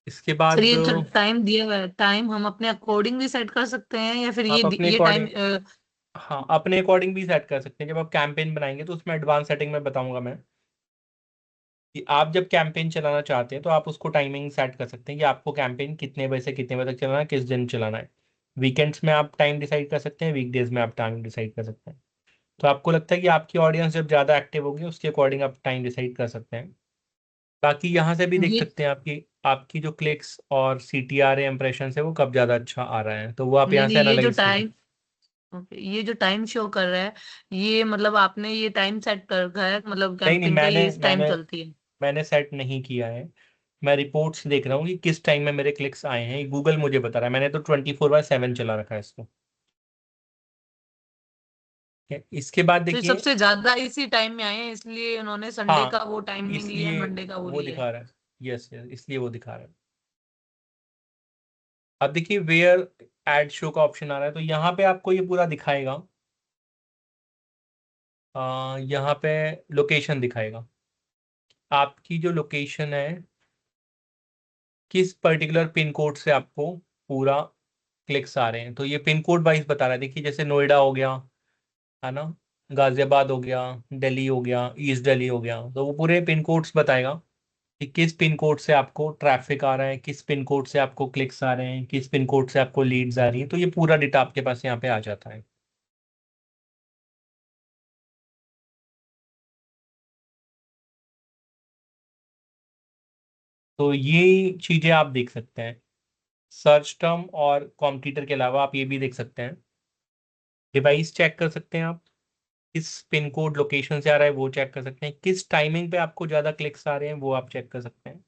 इसके सर बाद ये जो टाइम दिया हुआ है, टाइम हम अपने अकॉर्डिंग भी सेट कर सकते हैं या फिर आप अपने ये टाइम? अकॉर्डिंग, हाँ, अपने अकॉर्डिंग भी सेट कर सकते हैं। जब आप कैंपेन बनाएंगे तो उसमें एडवांस सेटिंग में बताऊंगा मैं कि आप जब कैंपेन चलाना चाहते हैं तो आप उसको टाइमिंग सेट कर सकते हैं कि आपको कैंपेन कितने बजे से कितने बजे तक चलाना है, किस दिन चलाना है। वीकेंड्स में आप टाइम डिसाइड कर सकते हैं, वीकडेज में आप टाइम डिसाइड कर सकते हैं। तो आपको लगता है कि आपकी ऑडियंस जब ज़्यादा एक्टिव होगी उसके अकॉर्डिंग आप टाइम डिसाइड कर सकते हैं। बाकी यहाँ से भी देख ये सकते हैं आपकी आपकी जो क्लिक्स और CTR इंप्रेशन है वो कब ज़्यादा अच्छा आ रहा है, तो वो आप नहीं यहाँ से नहीं, ये जो एनालाइज कर। टाइम, ओके, ये जो टाइम शो कर रहा है, ये मतलब आपने ये टाइम सेट कर रखा है, मतलब नहीं नहीं, कैंपेन का ये मैंने इस टाइम मैंने चलती है? मैंने सेट नहीं किया है। मैं रिपोर्ट्स देख रहा हूँ कि किस टाइम में मेरे क्लिक्स आए हैं, गूगल मुझे बता रहा है। मैंने तो 24/7 चला रखा है इसको, ठीक है? इसके बाद तो ये देखिए, सबसे ज्यादा इसी टाइम में आए हैं, इसलिए उन्होंने संडे हाँ, का वो टाइमिंग लिया है, इसलिए मंडे का वो वो लिया है। दिखा रहा है, यस यस, इसलिए वो दिखा रहा है। अब देखिए वेयर एड शो का ऑप्शन आ रहा है, तो यहाँ पे आपको ये पूरा दिखाएगा। यहाँ पे लोकेशन दिखाएगा, आपकी जो लोकेशन है किस पर्टिकुलर पिन कोड से आपको पूरा क्लिक्स आ रहे हैं। तो ये पिन कोड वाइज बता रहा है, देखिए जैसे नोएडा हो गया, है ना, गाजियाबाद हो गया, दिल्ली हो गया, ईस्ट दिल्ली हो गया, तो वो पूरे पिन कोड्स बताएगा कि किस पिन कोड से आपको ट्रैफिक आ रहा है, किस पिन कोड से आपको क्लिक्स आ रहे हैं, किस पिन कोड से आपको लीड्स आ रही हैं। तो ये पूरा डेटा आपके पास यहाँ पे आ जाता है। तो ये चीज़ें आप देख सकते हैं। सर्च टर्म और कॉम्पिटिटर के अलावा आप ये भी देख सकते हैं, डिवाइस चेक कर सकते हैं आप, किस पिन कोड लोकेशन से आ रहा है वो चेक कर सकते हैं, किस टाइमिंग पे आपको ज़्यादा क्लिक्स आ रहे हैं वो आप चेक कर सकते हैं,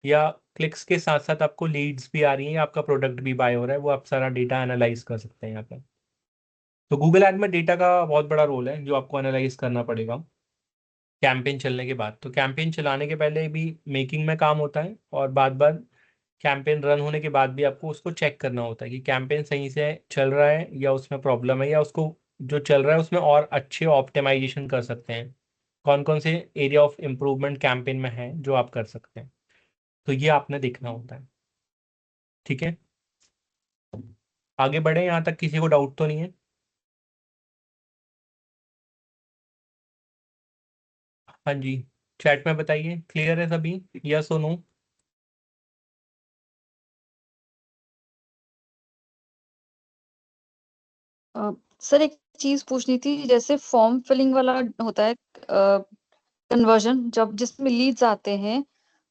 या क्लिक्स के साथ साथ आपको लीड्स भी आ रही हैं या आपका प्रोडक्ट भी बाय हो रहा है, वो आप सारा डेटा एनालाइज कर सकते हैं यहाँ पे। तो गूगल ऐड में डेटा का बहुत बड़ा रोल है जो आपको एनालाइज करना पड़ेगा कैंपेन चलने के बाद। तो कैंपेन चलाने के पहले भी मेकिंग में काम होता है, और बाद बाद कैंपेन रन होने के बाद भी आपको उसको चेक करना होता है कि कैंपेन सही से चल रहा है या उसमें प्रॉब्लम है, या उसको जो चल रहा है उसमें और अच्छे ऑप्टिमाइजेशन कर सकते हैं, कौन कौन से एरिया ऑफ इम्प्रूवमेंट कैंपेन में है जो आप कर सकते हैं। तो ये आपने देखना होता है, ठीक है। आगे बढ़े, यहाँ तक किसी को डाउट तो नहीं है? हाँ जी, चैट में बताइए, क्लियर है सभी, यस और नो? सर एक चीज पूछनी थी, जैसे फॉर्म फिलिंग वाला होता है, कन्वर्जन जब जिसमें लीड्स आते हैं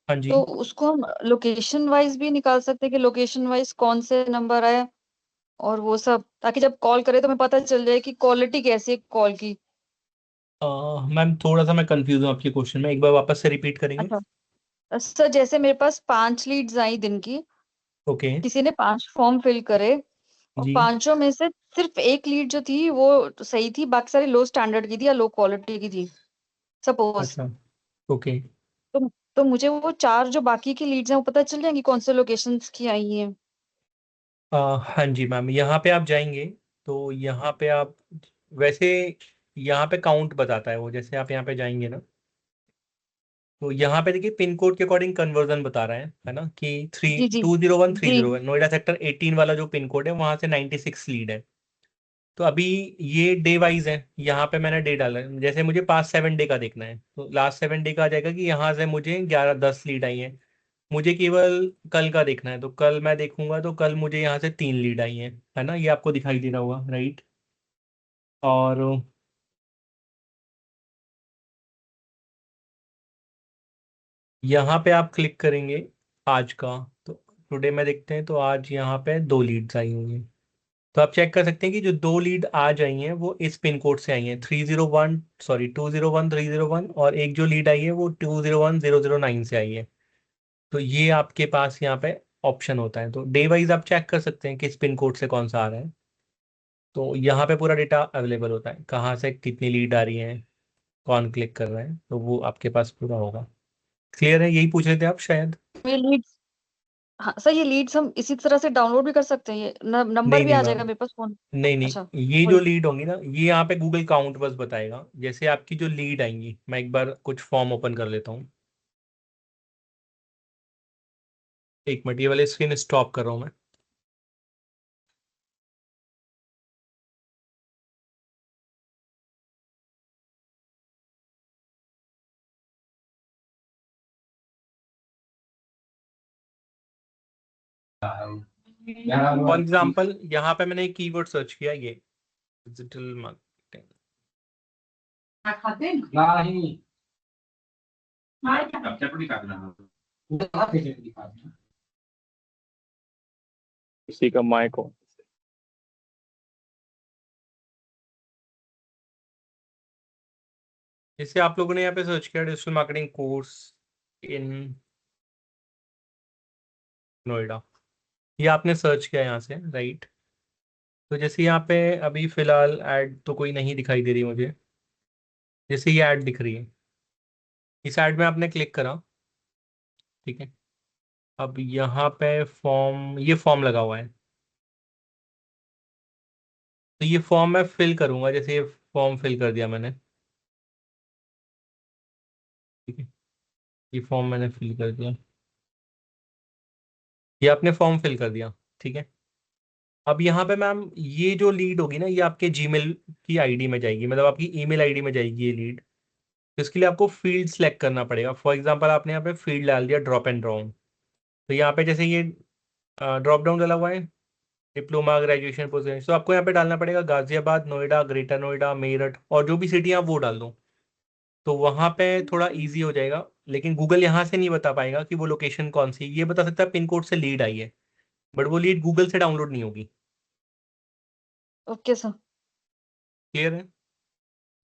हाँ जी। तो उसको हम लोकेशन वाइज भी निकाल सकते हैं कि लोकेशन वाइज कौन से नंबर आए और वो सब, ताकि जब कॉल करे तो हमें पता चल जाए कि क्वालिटी कैसी है कॉल की। मैम थोड़ा सा मैं कंफ्यूज हूँ आपके क्वेश्चन में, एक बार वापस से रिपीट करेंगे? अच्छा सर, जैसे मेरे पास 5 लीड्स आई दिन की, ओके किसी ने 5 फॉर्म फिल करे और जी। 5 में से सिर्फ एक लीड जो थी वो सही थी, बाकी सारी लो स्टैंडर्ड की थी या लो क्वालिटी की थी सपोज। अच्छा ओके। तो तो मुझे वो 4 जो बाकी की लीड्स हैं वो पता चल जाएंगी कौन से लोकेशंस की आई हैं। हाँ जी मैम, यहाँ पे आप जाएंगे तो यहाँ पे आप वैसे यहाँ पे काउंट बताता है वो, जैसे आप यहाँ पे जाएंगे ना तो यहाँ पे देखिए पिन कोड के अकॉर्डिंग कन्वर्जन बता रहा है ना कि जी जी 301 नोएडा सेक्टर 18 वाला जो पिन कोड है वहां से 96 लीड है। तो अभी ये डे वाइज है, यहाँ पे मैंने डे डाला है, जैसे मुझे पास्ट 7 डे का देखना है तो लास्ट 7 डे का आ जाएगा कि यहाँ से मुझे 11-10 लीड आई है। मुझे केवल कल का देखना है तो कल मैं देखूंगा तो कल मुझे यहाँ से 3 लीड आई है ना, ये आपको दिखाई दे रहा होगा राइट। और यहाँ पे आप क्लिक करेंगे आज का, तो टुडे में देखते हैं तो आज यहाँ पे 2 लीड्स आई हुई हैं। तो आप चेक कर सकते हैं कि जो 2 लीड आज आई हैं वो इस पिन कोड से आई हैं, 301 सॉरी 201301, और एक जो लीड आई है वो 201009 से आई है। तो ये आपके पास यहाँ पे ऑप्शन होता है, तो डे वाइज आप चेक कर सकते हैं कि इस पिन कोड से कौन सा आ रहा है। तो यहाँ पे पूरा डेटा अवेलेबल होता है, कहाँ से कितनी लीड आ रही है, कौन क्लिक कर रहा है, तो वो आपके पास पूरा होगा। क्लियर है? यही पूछ रहे थे आप शायद? ये लीड्स, हाँ सर, ये लीड्स हम इसी तरह से डाउनलोड भी कर सकते हैं, ये नंबर नहीं भी नहीं आ मैम, जाएगा मेरे पास फोन। नहीं अच्छा नहीं, ये जो वही। लीड होंगी ना ये यहाँ पे गूगल काउंट बस बताएगा। जैसे आपकी जो लीड आएंगी, मैं एक बार कुछ फॉर्म ओपन कर लेता हूँ, एक मिनट, ये वाले स्क्रीन स्टॉप कर रहा हूँ मैं। फॉर एग्जाम्पल यहाँ पे मैंने एक कीवर्ड सर्च किया, ये डिजिटल मार्केटिंग। किसी का माइक हो। जैसे आप लोगों ने यहाँ पे सर्च किया digital marketing course in Noida, ये आपने सर्च किया यहाँ से राइट। तो जैसे यहाँ पे अभी फिलहाल ऐड तो कोई नहीं दिखाई दे रही मुझे, जैसे ये ऐड दिख रही है, इस ऐड में आपने क्लिक करा, ठीक है। अब यहाँ पे फॉर्म, ये फॉर्म लगा हुआ है, तो ये फॉर्म मैं फिल करूंगा, जैसे ये फॉर्म फिल कर दिया मैंने, ठीक है। ये फॉर्म मैंने फिल कर दिया, ये आपने फॉर्म फिल कर दिया, ठीक है। अब यहाँ पे मैम ये जो लीड होगी ना ये आपके जीमेल की आईडी में जाएगी, मतलब आपकी ईमेल आईडी में जाएगी ये लीड। तो इसके लिए आपको फील्ड सेलेक्ट करना पड़ेगा। फॉर एग्जांपल आपने यहाँ पे फील्ड डाल दिया ड्रॉप एंड ड्रॉन, तो यहाँ पे जैसे ये ड्रॉप डाउन डाला हुआ है डिप्लोमा ग्रेजुएशन पोस्ट, तो आपको यहाँ पे डालना पड़ेगा गाजियाबाद, नोएडा, ग्रेटर नोएडा, मेरठ, और जो भी सिटी आप वो डाल दो, तो वहां पे थोड़ा इजी हो जाएगा। लेकिन गूगल यहाँ से नहीं बता पाएगा कि वो लोकेशन कौन सी, ये बता सकता है पिन कोड से लीड आई है, बट वो लीड गूगल से डाउनलोड नहीं होगी। Okay sir. क्लियर है?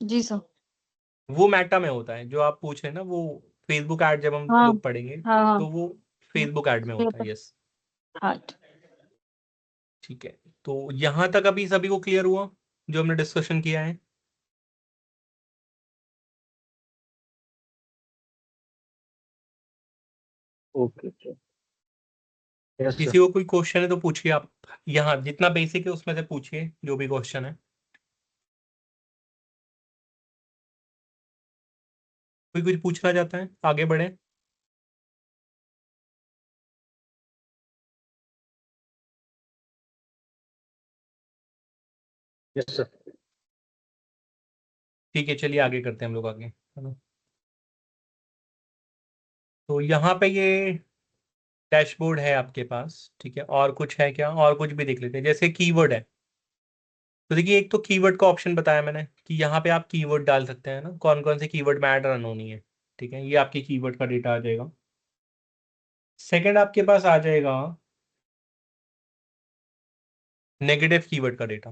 जी सर। वो मेटा में होता है जो आप पूछ रहे हैं ना, वो फेसबुक ऐड जब हम हाँ लोग पढ़ेंगे हाँ हाँ। तो वो फेसबुक ऐड में मेरे होता है, पास, यस। हाँ। ठीक है, तो यहाँ तक अभी सभी को क्लियर हुआ जो हमने डिस्कशन किया है? ओके यस किसी को कोई क्वेश्चन है तो पूछिए आप, यहाँ जितना बेसिक है उसमें से पूछिए जो भी क्वेश्चन है। कोई कुछ पूछना चाहता है, आगे बढ़े? Yes sir. ठीक है, चलिए आगे करते हैं हम लोग आगे, है ना। तो यहाँ पे ये डैशबोर्ड है आपके पास, ठीक है। और कुछ है क्या? और कुछ भी देख लेते हैं, जैसे कीवर्ड है, तो देखिए, एक तो कीवर्ड का ऑप्शन बताया मैंने कि यहाँ पे आप कीवर्ड डाल सकते हैं ना, कौन कौन से कीवर्ड में ऐड रन होनी है। ठीक है, ये आपकी कीवर्ड का डेटा आ जाएगा। सेकंड आपके पास आ जाएगा नेगेटिव कीवर्ड का डेटा।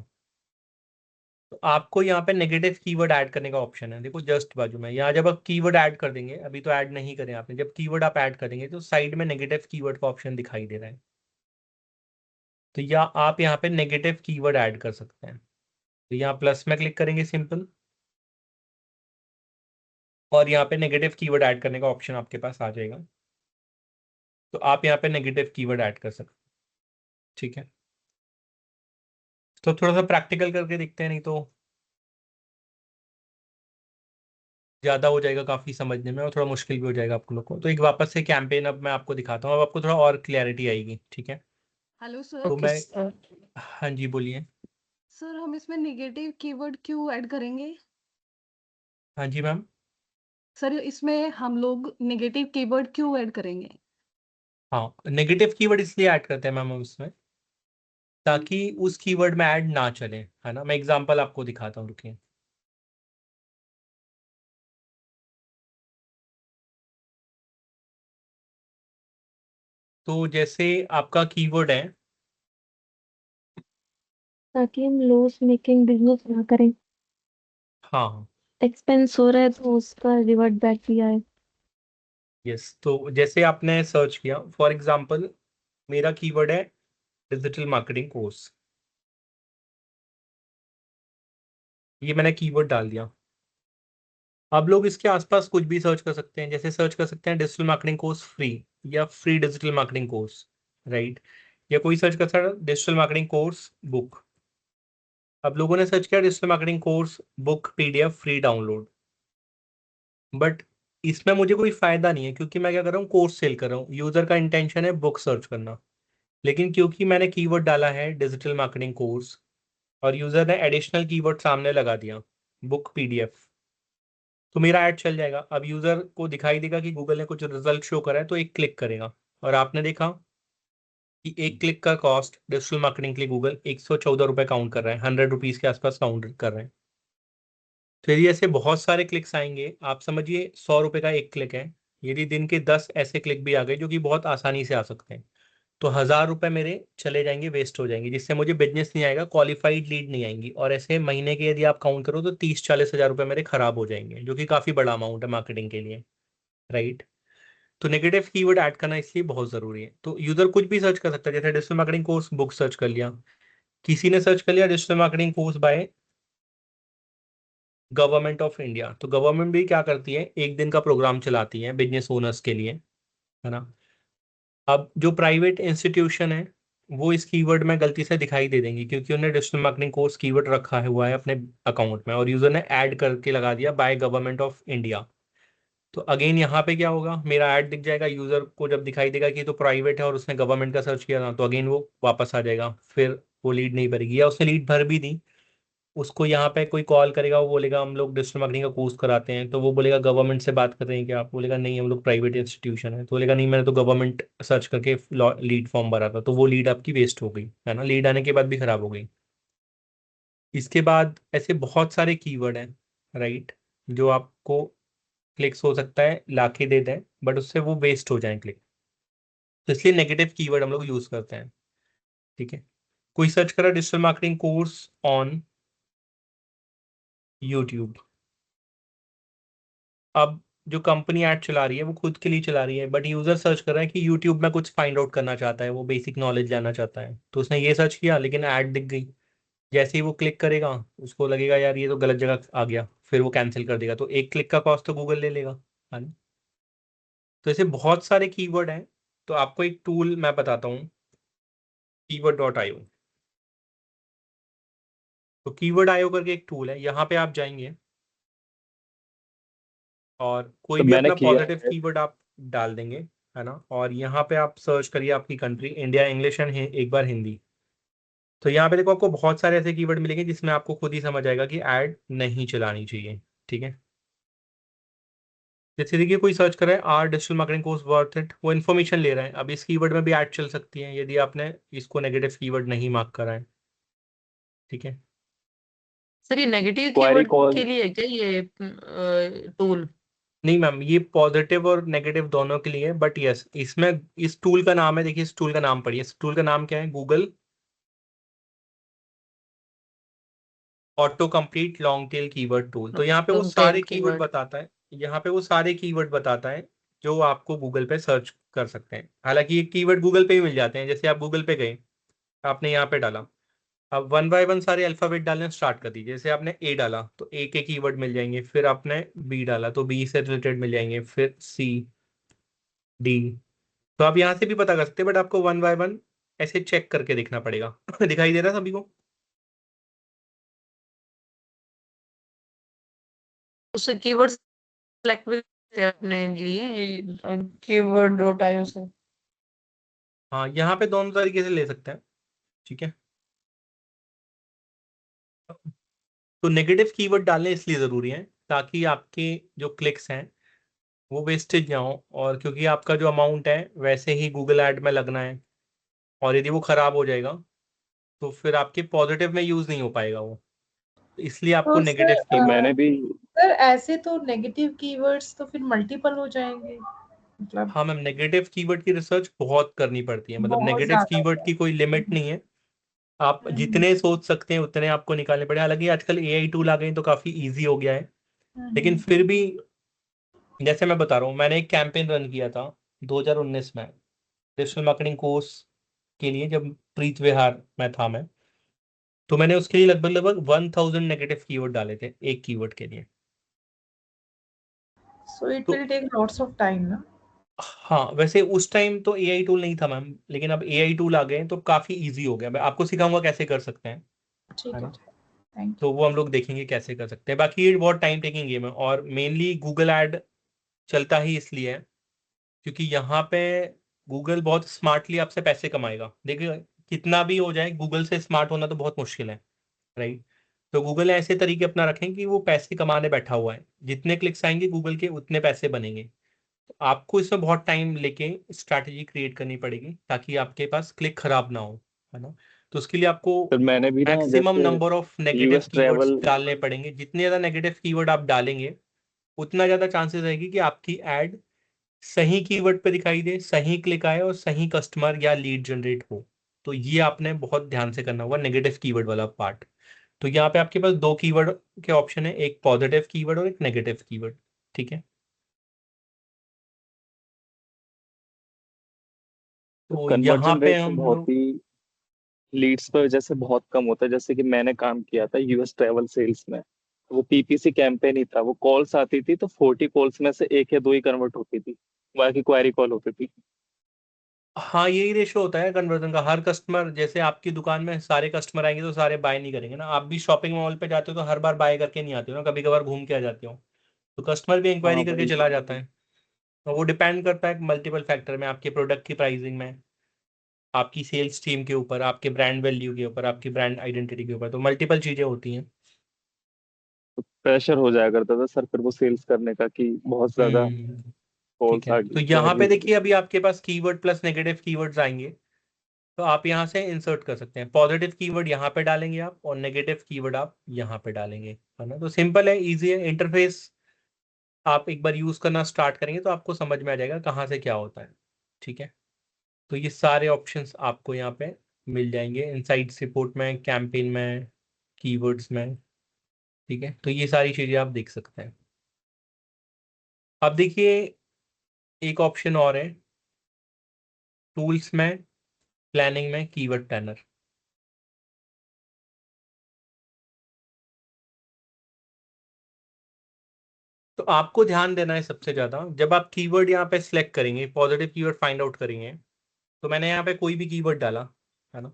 तो आपको यहाँ पे नेगेटिव कीवर्ड ऐड करने का ऑप्शन है, देखो जस्ट बाजू में। यहाँ जब आप कीवर्ड ऐड कर देंगे, अभी तो ऐड नहीं करें आपने, जब कीवर्ड आप ऐड करेंगे तो साइड में नेगेटिव कीवर्ड का ऑप्शन दिखाई दे रहा है। तो या आप यहाँ पे नेगेटिव कीवर्ड ऐड कर सकते हैं। तो यहाँ प्लस में क्लिक करेंगे सिंपल, और यहाँ पे नेगेटिव कीवर्ड ऐड करने का ऑप्शन आपके पास आ जाएगा। तो आप यहाँ पे नेगेटिव कीवर्ड ऐड कर सकते हैं। ठीक है, तो थोड़ा सा प्रैक्टिकल करके देखते हैं, नहीं तो ज्यादा हो जाएगा काफी समझने में, और थोड़ा मुश्किल भी हो जाएगा आप लोग को। तो एक वापस से कैंपेन अब मैं आपको दिखाता हूँ, अब आपको थोड़ा और क्लैरिटी आएगी। ठीक है, हेलो सर। तो ओके मैं, सर। हाँ जी बोलिए। सर हम इसमें नेगेटिव कीवर्ड क्यों ऐड करेंगे? हाँ जी मैम। सर इसमें हम लोग नेगेटिव कीवर्ड क्यों ऐड करेंगे? हाँ, नेगेटिव कीवर्ड इसलिए ऐड करते हैं मैम हम इसमें, ताकि उस कीवर्ड में ऐड ना चले, है ना। मैं एग्जांपल आपको दिखाता हूँ, रुकिए। तो जैसे आपका कीवर्ड है, ताकि हम लॉस मेकिंग बिजनेस ना करें। हाँ एक्सपेंस हो रहा है तो उसका रिवर्ट बैक भी आए। यस, तो जैसे आपने सर्च किया, फॉर एग्जांपल मेरा कीवर्ड है डिजिटल मार्केटिंग कोर्स, ये मैंने कीवर्ड डाल दिया। अब लोग इसके आसपास कुछ भी सर्च कर सकते हैं, जैसे सर्च कर सकते हैं डिजिटल मार्केटिंग कोर्स फ्री, या free digital marketing course, right. या कोई सर्च कर सकता है डिजिटल मार्केटिंग कोर्स बुक। अब लोगों ने सर्च किया digital marketing course book PDF free download, but इसमें मुझे कोई फायदा नहीं है, क्योंकि मैं क्या कर रहा हूँ, कोर्स सेल कर रहा हूँ। यूजर का इंटेंशन है बुक सर्च करना, लेकिन क्योंकि मैंने कीवर्ड डाला है डिजिटल मार्केटिंग कोर्स, और यूजर ने एडिशनल कीवर्ड सामने लगा दिया बुक पीडीएफ, तो मेरा ऐड चल जाएगा। अब यूजर को दिखाई देगा कि गूगल ने कुछ रिजल्ट शो करा है, तो एक क्लिक करेगा। और आपने देखा कि एक क्लिक का कॉस्ट डिजिटल मार्केटिंग के लिए गूगल 114 रुपये काउंट कर रहा है, 100 रुपीज के आसपास काउंट कर रहे हैं। तो यदि ऐसे बहुत सारे क्लिक्स आएंगे, आप समझिए 100 रुपये का एक क्लिक है, यदि दिन के 10 ऐसे क्लिक भी आ गए जो कि बहुत आसानी से आ सकते हैं, तो 1000 रुपये मेरे चले जाएंगे, वेस्ट हो जाएंगे, जिससे मुझे बिजनेस नहीं आएगा, क्वालिफाइड लीड नहीं आएंगी। और ऐसे महीने के यदि आप काउंट करो तो 30-40 हज़ार रुपये मेरे खराब हो जाएंगे, जो कि काफी बड़ा अमाउंट है मार्केटिंग के लिए, राइट। तो नेगेटिव कीवर्ड ऐड करना इसलिए बहुत जरूरी है। तो यूजर कुछ भी सर्च कर सकता है, जैसे digital marketing course book search कर लिया, किसी ने सर्च कर लिया digital marketing course by government of India, तो गवर्नमेंट भी क्या करती है, एक दिन का प्रोग्राम चलाती है बिजनेस ओनर्स के लिए, है ना। अब जो प्राइवेट इंस्टीट्यूशन है, वो इस कीवर्ड में गलती से दिखाई दे देंगी, क्योंकि उन्होंने डिजिटल मार्केटिंग कोर्स कीवर्ड रखा है हुआ है अपने अकाउंट में, और यूजर ने ऐड करके लगा दिया बाय गवर्नमेंट ऑफ इंडिया। तो अगेन यहाँ पे क्या होगा, मेरा ऐड दिख जाएगा, यूजर को जब दिखाई देगा कि ये तो प्राइवेट है और उसने गवर्नमेंट का सर्च किया ना, तो अगेन वो वापस आ जाएगा, फिर वो लीड नहीं भरेगी, या उसने लीड भर भी दी, उसको यहाँ पे कोई कॉल करेगा, वो बोलेगा हम लोग डिजिटल मार्केटिंग का कोर्स कराते हैं, तो वो बोलेगा गवर्नमेंट से बात कर रहे हैं क्या, आप बोलेगा नहीं हम लोग प्राइवेट इंस्टीट्यूशन है, तो बोलेगा नहीं मैंने तो गवर्नमेंट सर्च करके लीड फॉर्म भरा था, तो वो लीड आपकी वेस्ट हो गई, है ना, लीड आने के बाद भी खराब हो गई। इसके बाद ऐसे बहुत सारे कीवर्ड हैं, राइट, जो आपको क्लिक्स हो सकता है लाके दे दें, बट उससे वो वेस्ट हो जाए क्लिक, तो इसलिए नेगेटिव कीवर्ड हम लोग यूज करते हैं। ठीक है, कोई सर्च करा digital marketing course on YouTube, अब जो कंपनी ऐड चला रही है वो खुद के लिए चला रही है, बट यूजर सर्च कर रहा है कि यूट्यूब में कुछ फाइंड आउट करना चाहता है, वो बेसिक नॉलेज लेना चाहता है, तो उसने ये सर्च किया, लेकिन ऐड दिख गई, जैसे ही वो क्लिक करेगा उसको लगेगा यार ये तो गलत जगह आ गया, फिर वो कैंसिल कर देगा, तो एक क्लिक का कॉस्ट तो गूगल ले लेगा, है ना। तो ऐसे बहुत सारे कीवर्ड हैं। तो आपको एक टूल मैं बताता हूँ, keyword.io। तो keyword.io करके एक टूल है, यहाँ पे आप जाएंगे और कोई तो भी मैंने अपना किया पॉजिटिव है। कीवर्ड आप डाल देंगे, है ना, और यहाँ पे आप सर्च करिए आपकी कंट्री, इंडिया, इंग्लिश एंड एक बार हिंदी। तो यहाँ पे देखो आपको बहुत सारे ऐसे कीवर्ड मिलेंगे जिसमें आपको खुद ही समझ आएगा कि ऐड नहीं चलानी चाहिए। ठीक है, जैसे देखिए कोई सर्च कर रहा है are digital marketing course worth it, वो इन्फॉर्मेशन ले रहा है, अब इस कीवर्ड में भी ऐड चल सकती है यदि आपने इसको नेगेटिव कीवर्ड नहीं मार्क करा है। ठीक है, सर ये नेगेटिव क्वेरी कीवर्ड कॉल के लिए है क्या ये टूल? नहीं मैम, ये पॉजिटिव और नेगेटिव दोनों के लिए, बट यस इसमें इस टूल का नाम है, देखिए इस टूल का नाम पढ़िए, इस टूल का नाम क्या है, Google auto complete long tail keyword tool. तो यहाँ पे वो लॉन्ग सारे टेल कीवर्ड कीवर्ड। बताता है, यहाँ पे वो सारे कीवर्ड बताता है जो आपको गूगल पे सर्च कर सकते हैं। हालांकि ये कीवर्ड गूगल पे ही मिल जाते हैं, जैसे आप गूगल पे गए, आपने यहाँ पे डाला, अब वन बाय वन सारे अल्फाबेट डालने स्टार्ट कर दीजिए। जैसे आपने ए डाला तो ए के कीवर्ड मिल जाएंगे, फिर आपने बी डाला तो बी से रिलेटेड मिल जाएंगे, फिर सी, डी। तो आप यहाँ से भी पता कर सकते हैं, बट आपको वन बाय वन ऐसे चेक करके देखना पड़ेगा। दिखाई दे रहा है सभी को? उससे कीवर्ड सेलेक्ट भी अपने लिए कीवर्ड डॉट आईओ से। हाँ, यहाँ पे दोनों तरीके से ले सकते हैं, ठीक है। तो नेगेटिव कीवर्ड डालने इसलिए जरूरी है ताकि आपके जो क्लिक्स हैं वो वेस्टेज ना हो, और क्योंकि आपका जो अमाउंट है वैसे ही गूगल ऐड में लगना है, और यदि वो खराब हो जाएगा तो फिर आपके पॉजिटिव में यूज नहीं हो पाएगा वो, तो इसलिए आपको तो नेगेटिव सर तो कीवर्ड। मैंने भी सर ऐसे तो नेगेटिव कीवर्ड्स तो फिर मल्टीपल हो जाएंगे, मतलब हाँ मैम, नेगेटिव कीवर्ड की रिसर्च बहुत करनी पड़ती है, मतलब बहुत नेगेटिव ज्यादा कीवर्ड है। की कोई लिमिट नहीं है, आप हम्म, जितने सोच सकते हैं उतने आपको निकालने पड़े। हालांकि आजकल एआई टूल आ गए हैं, तो काफी इजी हो गया है, लेकिन हम्म। फिर भी जैसे मैं बता रहा हूँ, मैंने एक कैंपेन रन किया था 2019 में डिजिटल मार्केटिंग कोर्स के लिए, जब प्रीत विहार में था मैं, तो मैंने उसके लिए लगभग लगभग 1000 नेगेटिव कीवर्ड डाले थे एक कीवर्ड के लिए। सो इट तो will take lots of time ना। हाँ, वैसे उस टाइम तो एआई टूल नहीं था मैम, लेकिन अब एआई टूल आ गए हैं तो काफी इजी हो गया। मैं आपको सिखाऊंगा कैसे कर सकते हैं, है ठीक है, ना। थैंक तो वो हम लोग देखेंगे कैसे कर सकते हैं। बाकी ये बहुत टाइम टेकिंग गेम है, और मेनली गूगल ऐड चलता ही इसलिए है क्योंकि यहाँ पे गूगल बहुत स्मार्टली आपसे पैसे कमाएगा। देखिए, कितना भी हो जाए, गूगल से स्मार्ट होना तो बहुत मुश्किल है, राइट। तो गूगल ने ऐसे तरीके अपना रखे हैं कि वो पैसे कमाने बैठा हुआ है, जितने क्लिक्स आएंगे गूगल के उतने पैसे बनेंगे। तो आपको इसमें बहुत टाइम लेके स्ट्रैटेजी क्रिएट करनी पड़ेगी ताकि आपके पास क्लिक खराब ना हो, है ना। तो उसके लिए आपको सर मैंने भी ना मैक्सिमम जैसे number of negative US keywords travel डालने पड़ेंगे। जितने ज्यादा नेगेटिव कीवर्ड आप डालेंगे उतना ज्यादा चांसेस रहेगी कि आपकी एड सही कीवर्ड पे दिखाई दे, सही क्लिक आए और सही कस्टमर या लीड जनरेट हो। तो ये आपने बहुत ध्यान से करना होगा, नेगेटिव कीवर्ड वाला पार्ट। तो यहाँ पे आपके पास दो कीवर्ड के ऑप्शन है, एक पॉजिटिव कीवर्ड और एक नेगेटिव कीवर्ड, ठीक है। तो यहाँ कन्वर्जन पे रेट तो हम बहुत लोग, ही लीड्स पर जैसे बहुत कम होता है। जैसे कि मैंने काम किया था यूएस ट्रैवल सेल्स में, वो पीपीसी कैंपेन ही था। वो कॉल्स आती थी तो 40 कॉल्स में से एक या दो ही कन्वर्ट होती थी, बाकी क्वेरी कॉल होती थी। हाँ यही रेशो होता है कन्वर्जन का। हर कस्टमर, जैसे आपकी दुकान में सारे कस्टमर आएंगे तो सारे बाय नहीं करेंगे ना। आप भी शॉपिंग मॉल पे जाते हो तो हर बार बाय करके नहीं आते हो ना, कभी कभार घूम के आ जाते हो। तो कस्टमर भी हाँ इंक्वायरी करके भाई। चला जाता है। तो वो डिपेंड करता है मल्टीपल फैक्टर में, आपके प्रोडक्ट की प्राइसिंग में, आपकी सेल्स टीम के ऊपर, आपके ब्रांड वैल्यू के ऊपर, आपकी ब्रांड आइडेंटिटी के ऊपर। तो मल्टीपल चीजें होती हैं। प्रेशर हो जाया करता था सर फिर वो सेल्स करने का कि बहुत ज्यादा ठीक कॉल्स है। आ तो गई, यहाँ पे क्वेरीज आ गई। देखिए, अभी आपके पास कीवर्ड प्लस नेगेटिव कीवर्ड्स आएंगे, तो आप यहाँ से इंसर्ट कर सकते हैं। पॉजिटिव कीवर्ड यहाँ पे डालेंगे आप, और नेगेटिव कीवर्ड आप यहाँ पे डालेंगे, है ना। तो सिंपल है, इजी है इंटरफेस। आप एक बार यूज करना स्टार्ट करेंगे तो आपको समझ में आ जाएगा कहाँ से क्या होता है, ठीक है। तो ये सारे ऑप्शंस आपको यहाँ पे मिल जाएंगे, इनसाइट्स रिपोर्ट में, कैंपेन में, कीवर्ड्स में, ठीक है। तो ये सारी चीजें आप देख सकते हैं। अब देखिए, एक ऑप्शन और है टूल्स में, प्लानिंग में, कीवर्ड प्लानर। तो आपको ध्यान देना है सबसे ज्यादा, जब आप कीवर्ड यहाँ पे सिलेक्ट करेंगे, पॉजिटिव कीवर्ड फाइंड आउट करेंगे, तो मैंने यहाँ पे कोई भी कीवर्ड डाला, है ना।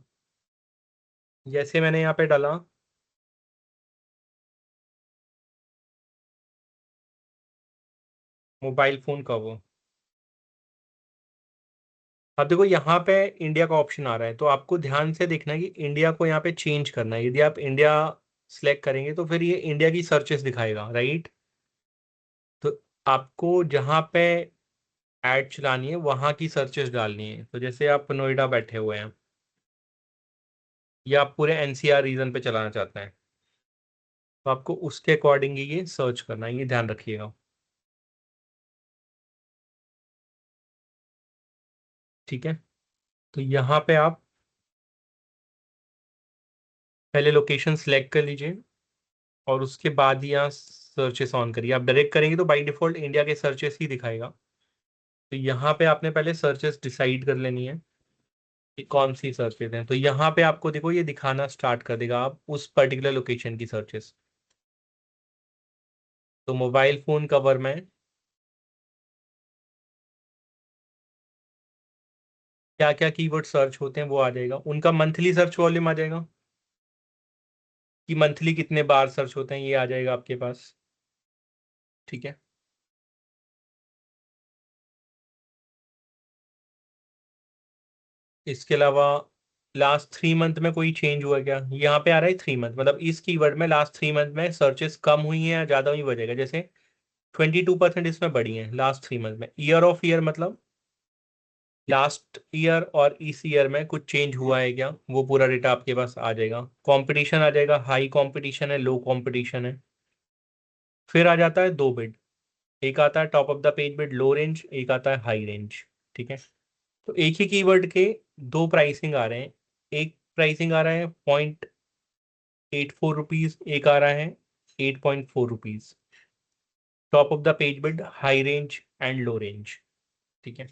जैसे मैंने यहाँ पे डाला मोबाइल फोन कवर। अब देखो यहाँ पे इंडिया का ऑप्शन आ रहा है, तो आपको ध्यान से देखना है कि इंडिया को यहाँ पे चेंज करना है। यदि आप इंडिया सिलेक्ट करेंगे तो फिर ये इंडिया की सर्चेस दिखाएगा, राइट। तो आपको जहाँ पे ऐड चलानी है वहाँ की सर्चेस डालनी है। तो जैसे आप नोएडा बैठे हुए हैं, या आप पूरे एनसीआर रीजन पे चलाना चाहते हैं, तो आपको उसके अकॉर्डिंग ही ये सर्च करना है, ये ध्यान रखिएगा। ठीक है, तो यहाँ पे आप पहले लोकेशन सेलेक्ट कर लीजिए और उसके बाद ही यहाँ सर्चेस ऑन करिए। आप डायरेक्ट करेंगे तो बाय डिफॉल्ट इंडिया के सर्चेस ही दिखाएगा। तो यहाँ पे आपने पहले सर्चेस डिसाइड कर लेनी है कि कौन सी सर्चेस हैं। तो यहाँ पे आपको देखो ये दिखाना स्टार्ट कर देगा आप उस पर्टिकुलर लोकेशन की सर्चेस। तो मोबाइल फोन कवर में क्या क्या कीवर्ड सर्च होते हैं वो आ जाएगा। उनका मंथली सर्च वॉल्यूम आ जाएगा कि मंथली कितने बार सर्च होते हैं, ये आ जाएगा आपके पास। ठीक है, इसके अलावा लास्ट 3 मंथ में कोई चेंज हुआ क्या, यहाँ पे आ रहा है 3 मंथ, मतलब इस कीवर्ड में लास्ट 3 मंथ में सर्चेस कम हुई हैं या ज्यादा हुई बढ़ेगा। जैसे 22% इसमें बढ़ी है लास्ट 3 मंथ में। ईयर ऑफ ईयर मतलब लास्ट ईयर और इस ईयर में कुछ चेंज हुआ है क्या, वो पूरा डेटा आपके पास आ जाएगा। कंपटीशन आ जाएगा, हाई कंपटीशन है, लो कंपटीशन है। फिर आ जाता है 2 बिड, एक आता है top of the page bid low range, एक आता है हाई रेंज। ठीक है, तो एक ही कीवर्ड के दो प्राइसिंग आ रहे हैं। एक प्राइसिंग आ रहा है 0.84 रुपीज, एक आ रहा है 8.4 rupees. Top of the page bid, high range and low range. ठीक है,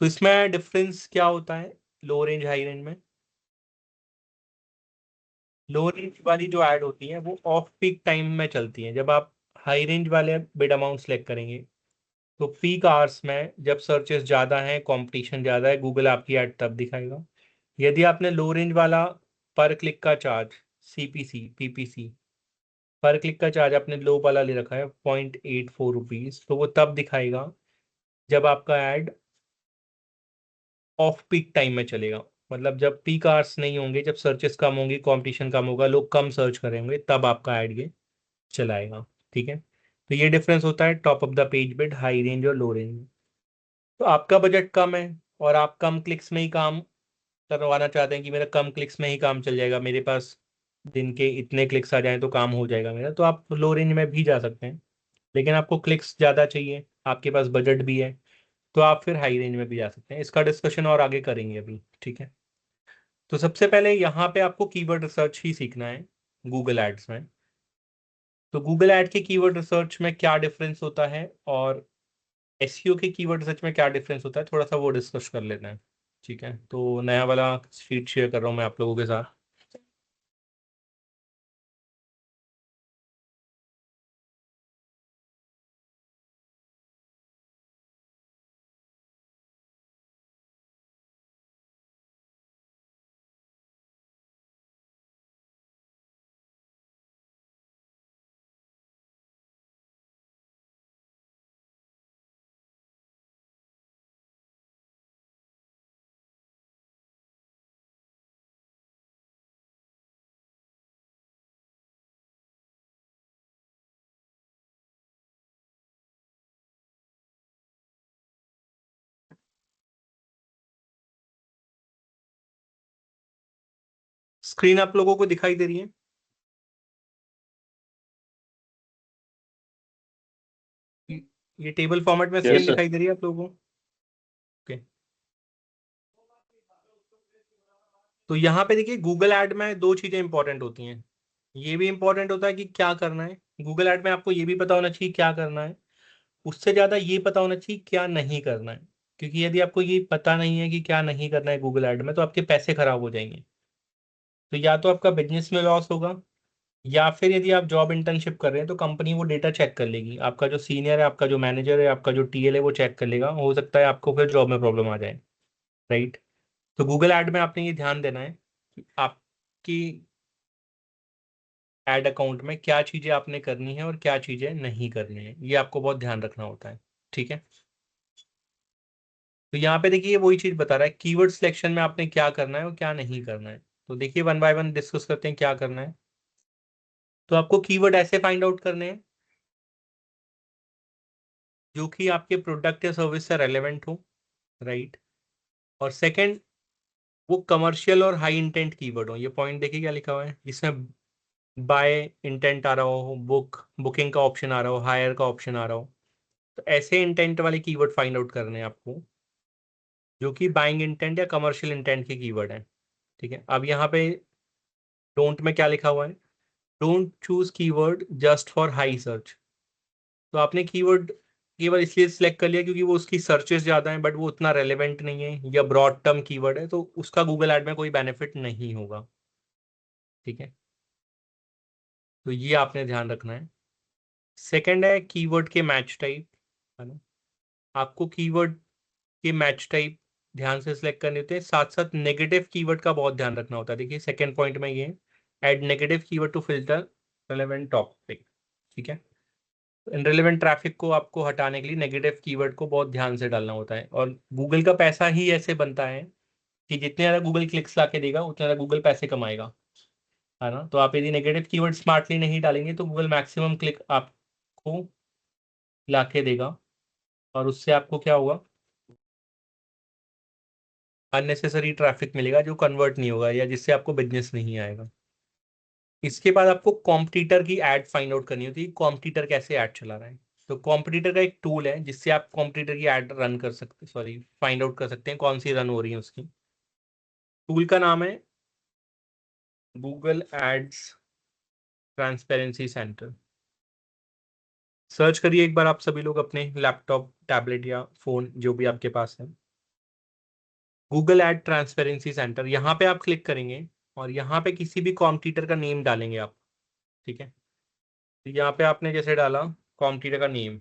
तो इसमें डिफरेंस क्या होता है लो रेंज हाई रेंज में। लो रेंज वाली जो ऐड होती है वो ऑफ पीक टाइम में चलती है। जब आप हाई रेंज वाले बिड अमाउंट सेलेक्ट करेंगे तो पीक आवर्स में जब सर्चेस ज़्यादा हैं, कंपटीशन ज़्यादा है, गूगल आपकी ऐड तब दिखाएगा। यदि आपने लो रेंज वाला पर क्लिक का चार्ज सीपीसी पीपीसी पर क्लिक का चार्ज आपने लो वाला ले रखा है 0.84 रुपीज, तो वो तब दिखाएगा जब आपका ऐड ऑफ पीक टाइम में चलेगा। मतलब जब पीक आवर्स नहीं होंगे, जब सर्चेस कम होंगी, कंपटीशन कम होगा, लोग कम सर्च करेंगे, तब आपका ऐड ये चलाएगा। ठीक है, तो ये डिफरेंस होता है top of the page bid, high range और लो रेंज में। तो आपका बजट कम है और आप कम क्लिक्स में ही काम करवाना चाहते हैं कि मेरा कम क्लिक्स में ही काम चल जाएगा, मेरे पास दिन के इतने क्लिक्स आ जाएं तो काम हो जाएगा मेरा, तो आप लो रेंज में भी जा सकते हैं। लेकिन आपको क्लिक्स ज़्यादा चाहिए, आपके पास बजट भी है, तो आप फिर हाई रेंज में भी जा सकते हैं। इसका डिस्कशन और आगे करेंगे अभी। ठीक है, तो सबसे पहले यहाँ पे आपको कीवर्ड रिसर्च ही सीखना है गूगल एड्स में। तो गूगल एड के कीवर्ड रिसर्च में क्या डिफरेंस होता है और एसईओ के कीवर्ड रिसर्च में क्या डिफरेंस होता है, थोड़ा सा वो डिस्कस कर लेते हैं। ठीक है, तो नया वाला शीट शेयर कर रहा हूँ मैं आप लोगों के साथ। स्क्रीन आप लोगों को दिखाई दे रही है? ये टेबल फॉर्मेट में स्क्रीन यस सर। दिखाई दे रही है आप लोगों को? ओके, तो यहाँ पे देखिए गूगल ऐड में दो चीजें इंपॉर्टेंट होती हैं। ये भी इंपॉर्टेंट होता है कि क्या करना है गूगल ऐड में, आपको ये भी पता होना चाहिए क्या करना है, उससे ज्यादा ये पता होना चाहिए क्या नहीं करना है। क्योंकि यदि आपको ये पता नहीं है कि क्या नहीं करना है गूगल ऐड में, तो आपके पैसे खराब हो जाएंगे। तो या तो आपका बिजनेस में लॉस होगा, या फिर यदि आप जॉब इंटर्नशिप कर रहे हैं तो कंपनी वो डेटा चेक कर लेगी, आपका जो सीनियर है, आपका जो मैनेजर है, आपका जो टीएल है, वो चेक कर लेगा, हो सकता है आपको फिर जॉब में प्रॉब्लम आ जाए। राइट, तो गूगल ऐड में आपने ये ध्यान देना है कि आपकी ऐड अकाउंट में क्या चीजें आपने करनी है और क्या चीजें नहीं करनी है, ये आपको बहुत ध्यान रखना होता है। ठीक है, तो यहाँ पे देखिए वही चीज बता रहा है कीवर्ड सिलेक्शन में आपने क्या करना है और क्या नहीं करना है। तो देखिए वन बाय वन डिस्कस करते हैं क्या करना है। तो आपको कीवर्ड ऐसे फाइंड आउट करने हैं जो कि आपके प्रोडक्ट या सर्विस से रेलेवेंट हो। राइट, और सेकंड वो कमर्शियल और हाई इंटेंट कीवर्ड हो। ये पॉइंट देखिए क्या लिखा हुआ है, जिसमें बाय इंटेंट आ रहा हो, बुकिंग का ऑप्शन आ रहा हो, हायर का ऑप्शन आ रहा हो, तो ऐसे इंटेंट वाले कीवर्ड फाइंड आउट करने हैं आपको, जो कि बाइंग इंटेंट या कमर्शियल इंटेंट के कीवर्ड हैं। ठीक है, अब यहाँ पे डोंट में क्या लिखा हुआ है, don't choose keyword just for high search. तो आपने कीवर्ड केवल इसलिए सिलेक्ट कर लिया क्योंकि वो उसकी सर्चेस ज्यादा हैं, बट वो उतना रेलेवेंट नहीं है या ब्रॉड टर्म कीवर्ड है, तो उसका गूगल ऐड में कोई बेनिफिट नहीं होगा। ठीक है, तो ये आपने ध्यान रखना है। सेकंड है कीवर्ड के मैच टाइप, है ना। आपको कीवर्ड के मैच टाइप ध्यान से सिलेक्ट करने होते हैं, साथ साथ नेगेटिव कीवर्ड का बहुत ध्यान रखना होता है। देखिए सेकंड पॉइंट में ये add negative keyword to filter relevant topic. ठीक है, इनरेलेवेंट ट्रैफिक को आपको हटाने के लिए नेगेटिव कीवर्ड को बहुत ध्यान से डालना होता है। और गूगल का पैसा ही ऐसे बनता है कि जितने ज़्यादा गूगल क्लिक्स ला के देगा उतना ज़्यादा गूगल पैसे कमाएगा, है ना। तो आप यदि नेगेटिव कीवर्ड स्मार्टली नहीं डालेंगे तो गूगल मैक्सिमम क्लिक आपको ला के देगा, और उससे आपको क्या होगा, अननेसेसरी ट्रैफिक मिलेगा जो कन्वर्ट नहीं होगा या जिससे आपको बिजनेस नहीं आएगा। इसके बाद आपको कॉम्पिटिटर की एड फाइंड आउट करनी होती है, कॉम्पिटिटर कैसे ऐड चला रहा है। तो कॉम्पिटिटर का एक टूल है जिससे आप कॉम्पिटिटर की ऐड रन कर सकते, सॉरी फाइंड आउट कर सकते हैं कौन सी रन हो रही है उसकी। टूल का नाम है गूगल एड्स ट्रांसपेरेंसी सेंटर। सर्च करिए एक बार आप सभी लोग अपने लैपटॉप, टैबलेट या फोन जो भी आपके पास है, गूगल एड ट्रांसपेरेंसी सेंटर। यहाँ पे आप क्लिक करेंगे और यहाँ पे किसी भी कॉम्पिटिटर का नेम डालेंगे आप। ठीक है, तो यहाँ पे आपने जैसे डाला कॉम्पिटिटर का नेम,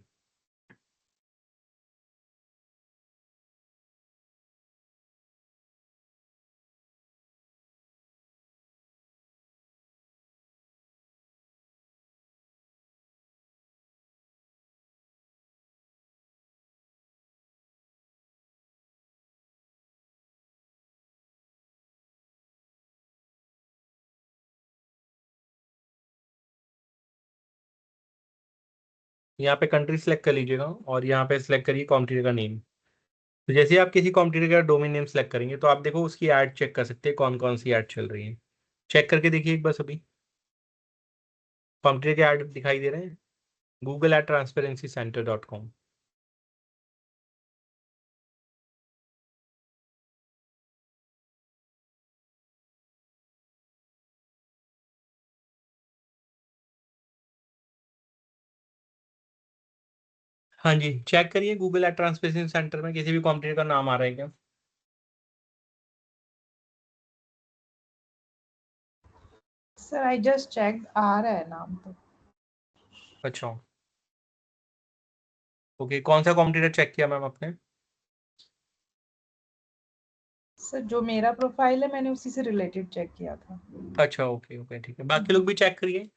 यहाँ पे कंट्री सेलेक्ट कर लीजिएगा और यहाँ पे सिलेक्ट करिए कॉम्पिटिटर का नेम। तो जैसे ही आप किसी कॉम्पिटिटर का डोमेन नेम सेलेक्ट करेंगे तो आप देखो उसकी ऐड चेक कर सकते हैं कौन कौन सी ऐड चल रही है। चेक करके देखिए एक बार सभी कॉम्पिटिटर के ऐड दिखाई दे रहे हैं, google@transparencycenter.com। हाँ जी, चेक करिए google@transparency center में किसी भी कॉम्पिटिटर का नाम आ रहा है क्या। सर आई जस्ट चेक, आ रहा है नाम तो। अच्छा, ओके, कौन सा कॉम्पिटिटर चेक किया मैम आपने। सर जो मेरा प्रोफाइल है मैंने उसी से रिलेटेड चेक किया था। अच्छा, ओके ओके, ठीक है, बाकी लोग भी चेक करिए,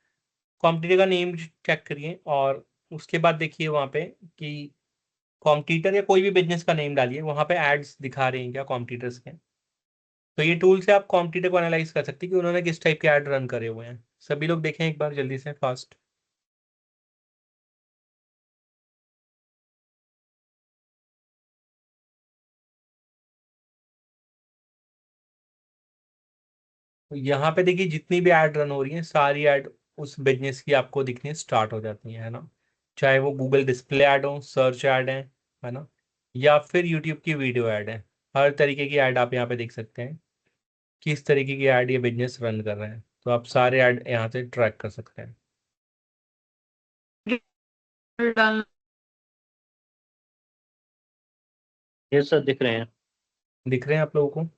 कॉम्पिटिटर का नेम चेक करिए, और उसके बाद देखिए वहाँ पे कि कॉम्पिटिटर या कोई भी बिजनेस का नेम डालिए, वहाँ पे एड्स दिखा रहे हैं क्या कॉम्पिटिटर्स के। तो ये टूल से आप कॉम्पिटिटर को एनालाइज कर सकते हैं कि उन्होंने किस टाइप के ऐड रन करे हुए हैं। सभी लोग देखें एक बार जल्दी से फास्ट। तो यहाँ पे देखिए जितनी भी ऐड रन हो रही है सारी ऐड उस बिजनेस की आपको दिखनी स्टार्ट हो जाती है ना। चाहे वो गूगल डिस्प्ले ऐड हो, सर्च ऐड है ना, या फिर यूट्यूब की वीडियो ऐड है। हर तरीके की ऐड आप यहाँ पे देख सकते हैं, किस तरीके की ऐड ये बिजनेस रन कर रहे हैं, तो आप सारे ऐड यहाँ से ट्रैक कर सकते हैं। डालना। यस सर, दिख रहे हैं। दिख रहे हैं आप लोगों को।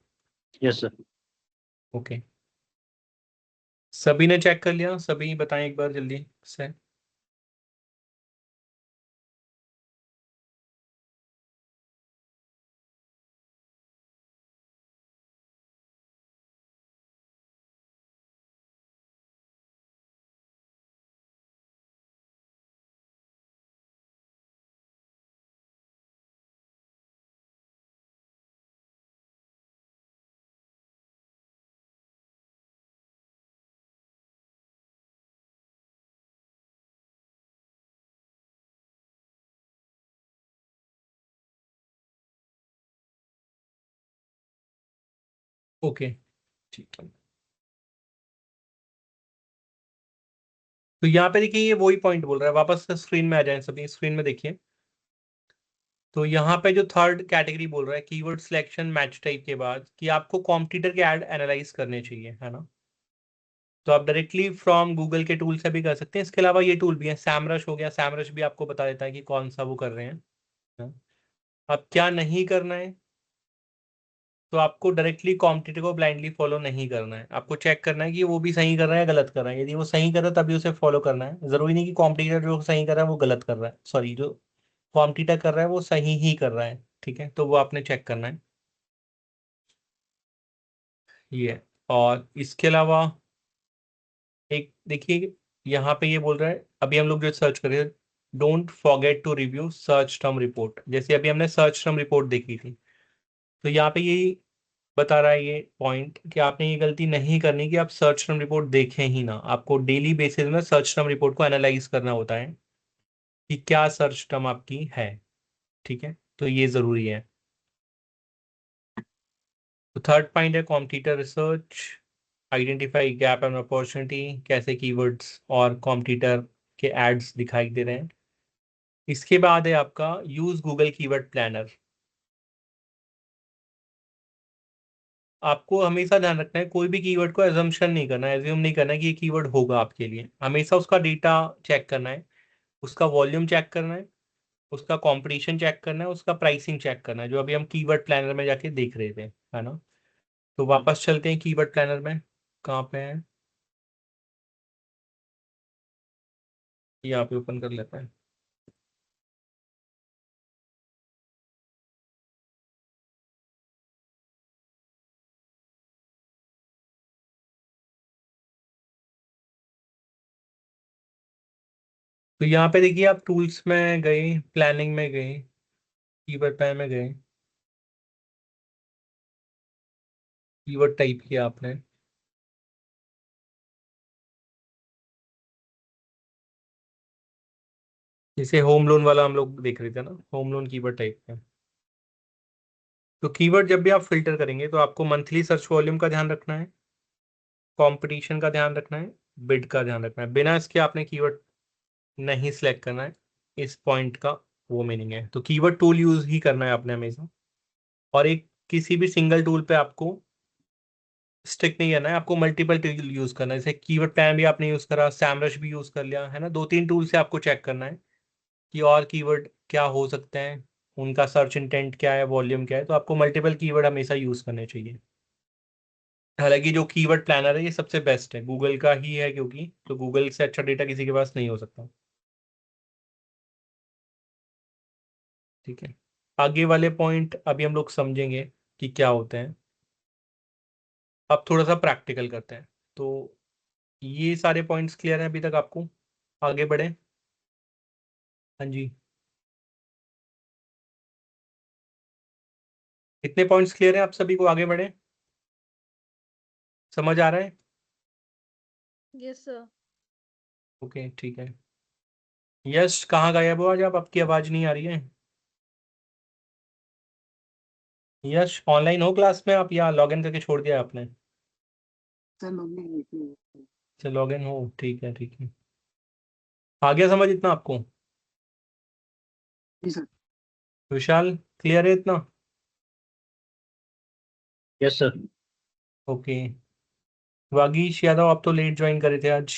Yes sir. ओके, सभी ने चेक कर लिया, सभी बताएं एक बार जल्दी से। ओके, ठीक है। तो यहाँ पे देखिए ये वही पॉइंट बोल रहा है, वापस स्क्रीन में आ जाए, सभी स्क्रीन में देखिए। तो यहाँ पे जो थर्ड कैटेगरी बोल रहा है कीवर्ड सिलेक्शन मैच टाइप के बाद कि आपको कॉम्पिटिटर के ऐड एनालाइज करने चाहिए, है ना। तो आप डायरेक्टली फ्रॉम गूगल के टूल से भी कर सकते हैं। इसके अलावा ये टूल भी है, सैमरश हो गया, सैमरश भी आपको बता देता है कि कौन सा वो कर रहे हैं। हाँ। अब क्या नहीं करना है, तो आपको डायरेक्टली कॉम्पिटिटर को ब्लाइंडली फॉलो नहीं करना है, आपको चेक करना है कि वो भी सही कर रहा है या गलत कर रहा है। यदि वो सही कर रहा है तभी उसे फॉलो करना है, जरूरी नहीं कि कॉम्पिटिटर जो सही कर रहा है वो गलत कर रहा है, सॉरी जो कॉम्पिटिटर कर रहा है वो सही ही कर रहा है, ठीक है। तो वो आपने चेक करना है ये। और इसके अलावा एक देखिए यहाँ पे ये बोल रहा है, अभी हम लोग जो सर्च कर रहे हैं, don't forget to review search term report. जैसे अभी हमने सर्च टर्म रिपोर्ट देखी थी, तो यहाँ पे यही बता रहा है ये पॉइंट कि आपने ये गलती नहीं करनी कि आप सर्च टर्म रिपोर्ट देखें ही ना। आपको डेली बेसिस में सर्च टर्म रिपोर्ट को एनालाइज करना होता है कि क्या सर्च टर्म आपकी है, ठीक है। तो ये जरूरी है। तो थर्ड पॉइंट है competitor research, identify gap and opportunity, कैसे कीवर्ड्स और कॉम्पिटिटर के एड्स दिखाई दे रहे हैं। इसके बाद है आपका यूज गूगल कीवर्ड प्लानर। आपको हमेशा ध्यान रखना है कोई भी कीवर्ड को एजम्पशन नहीं करना है, एज्यूम नहीं करना है कि ये कीवर्ड होगा आपके लिए। हमेशा उसका डेटा चेक करना है, उसका वॉल्यूम चेक करना है, उसका कंपटीशन चेक करना है, उसका प्राइसिंग चेक करना है, जो अभी हम कीवर्ड प्लानर में जाके देख रहे थे, है ना। तो वापस चलते हैं कीवर्ड प्लानर में, कहाँ पे है, यहाँ पे ओपन कर लेते हैं। तो यहाँ पे देखिए आप टूल्स में गए, प्लानिंग में गए, कीवर्ड प्लान में गए, कीवर्ड टाइप किया आपने, जैसे होम लोन वाला हम लोग देख रहे थे ना, होम लोन कीवर्ड टाइप का। तो कीवर्ड जब भी आप फिल्टर करेंगे तो आपको मंथली सर्च वॉल्यूम का ध्यान रखना है, कंपटीशन का ध्यान रखना है, बिड का ध्यान रखना है। बिना इसके आपने कीवर्ड नहीं सिलेक्ट करना है, इस पॉइंट का वो मीनिंग है। तो कीवर्ड टूल यूज ही करना है आपने हमेशा, और एक किसी भी सिंगल टूल पे आपको स्टिक नहीं करना है, आपको मल्टीपल टूल यूज करना है। जैसे कीवर्ड प्लान भी आपने यूज करा, सैमरश भी यूज कर लिया, है ना। दो तीन टूल से आपको चेक करना है कि और कीवर्ड क्या हो सकते हैं, उनका सर्च इंटेंट क्या है, वॉल्यूम क्या है। तो आपको मल्टीपल कीवर्ड हमेशा यूज करने चाहिए। हालांकि जो कीवर्ड प्लानर है ये सबसे बेस्ट है, गूगल का ही है, क्योंकि तो गूगल से अच्छा डेटा किसी के पास नहीं हो सकता, ठीक है। आगे वाले पॉइंट अभी हम लोग समझेंगे कि क्या होते हैं। अब थोड़ा सा प्रैक्टिकल करते हैं। तो ये सारे पॉइंट्स क्लियर हैं अभी तक आपको, आगे बढ़े। हाँ जी, कितने पॉइंट्स क्लियर हैं आप सभी को, आगे बढ़े, समझ आ रहा है। Yes sir. ओके ठीक है। यश कहाँ गायब हो आज आप, आपकी आवाज नहीं आ रही है। यश ऑनलाइन हो क्लास में आप, या लॉगिन करके छोड़ दिया आपने। अच्छा लॉगिन हो, ठीक है ठीक है। आ गया समझ इतना आपको। विशाल क्लियर है इतना। Yes sir. Okay. Vagish Yadav आप तो लेट ज्वाइन करे थे आज,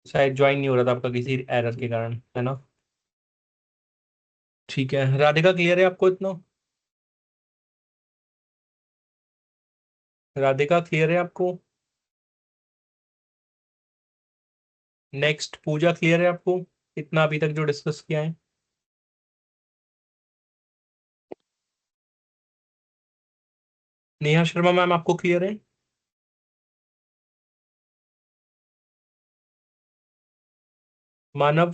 शायद ज्वाइन नहीं हो रहा था आपका किसी एरर के कारण, है ना। ठीक है, राधिका क्लियर है आपको इतना। राधिका क्लियर है आपको। नेक्स्ट पूजा क्लियर है आपको इतना अभी तक जो डिस्कस किया है। नेहा शर्मा मैम आपको क्लियर है। मानव।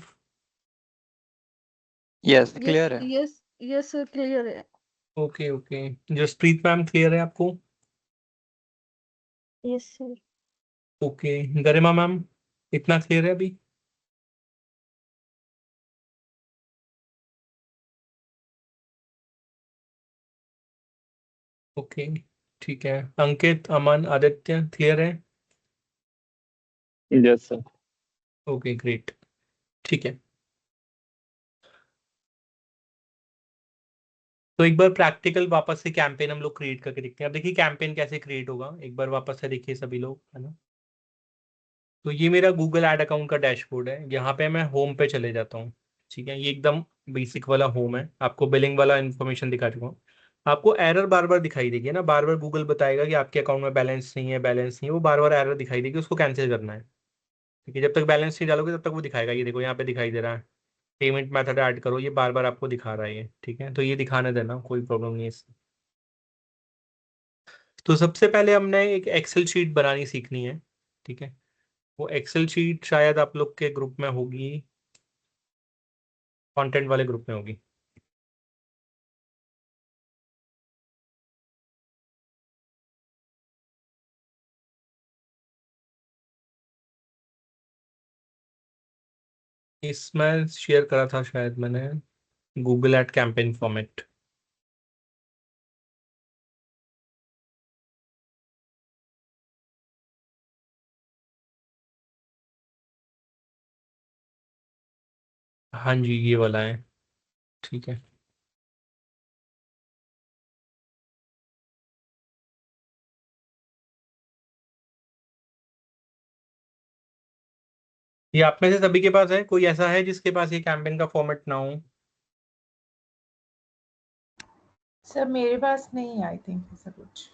यस यस क्लियर है। यस यस सर क्लियर है। Okay okay. Jaspreet ma'am clear है आपको। Yes sir. Okay. Garima ma'am इतना क्लियर है अभी। ओके ठीक है। अंकित, अमन, आदित्य क्लियर है। Yes sir. ओके ग्रेट, ठीक है। तो एक बार प्रैक्टिकल वापस से कैंपेन हम लोग क्रिएट करके देखते हैं। अब देखिए कैंपेन कैसे क्रिएट होगा, एक बार वापस से देखिए सभी लोग, है ना। तो ये मेरा गूगल एड अकाउंट का डैशबोर्ड है। यहाँ पे मैं होम पे चले जाता हूँ, ठीक है। ये एकदम बेसिक वाला होम है, आपको बिलिंग वाला इन्फॉर्मेशन दिखा चुका हूँ। आपको एरर बार बार दिखाई देगी ना, बार बार गूगल बताएगा कि आपके अकाउंट में बैलेंस नहीं है, बैलेंस नहीं है, वो बार बार एरर दिखाई देगी, उसको कैंसिल करना है, ठीक है। जब तक बैलेंस नहीं डालोगे तब तक वो दिखाएगा। ये देखो यहाँ पे दिखाई दे रहा है, पेमेंट मेथड ऐड करो, ये बार बार आपको दिखा रहा है ये, ठीक है। तो ये दिखाने देना, कोई प्रॉब्लम नहीं है इससे। तो सबसे पहले हमने एक एक्सेल शीट बनानी सीखनी है, ठीक है। वो एक्सेल शीट शायद आप लोग के ग्रुप में होगी, कंटेंट वाले ग्रुप में होगी। इसमें शेयर करा था शायद मैंने, गूगल एड कैंपेन फॉर्मेट। हाँ जी ये वाला है, ठीक है। ये आप में से सभी के पास है, कोई ऐसा है जिसके पास ये कैंपेन का फॉर्मेट ना हो? सर मेरे पास नहीं, आई थिंक ऐसा कुछ।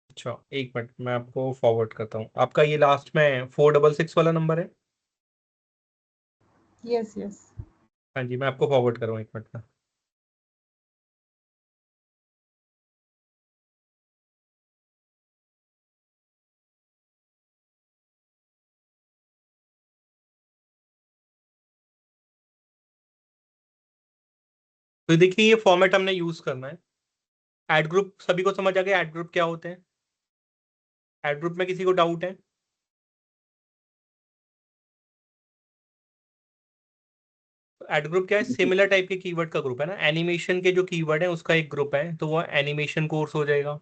अच्छा एक मिनट, मैं आपको फॉरवर्ड करता हूँ। आपका ये लास्ट में 466 वाला नंबर है? Yes yes. हाँ जी मैं आपको फॉरवर्ड कर रहा हूँ, एक मिनट में। तो देखिए ये फॉर्मेट हमने यूज करना है। एड ग्रुप सभी को समझ आ गया, एड ग्रुप क्या होते हैं? एड ग्रुप में किसी को डाउट है? एड ग्रुप क्या है? सिमिलर टाइप के कीवर्ड का ग्रुप है ना। एनिमेशन के जो कीवर्ड है उसका एक ग्रुप है, तो वो एनिमेशन कोर्स हो जाएगा।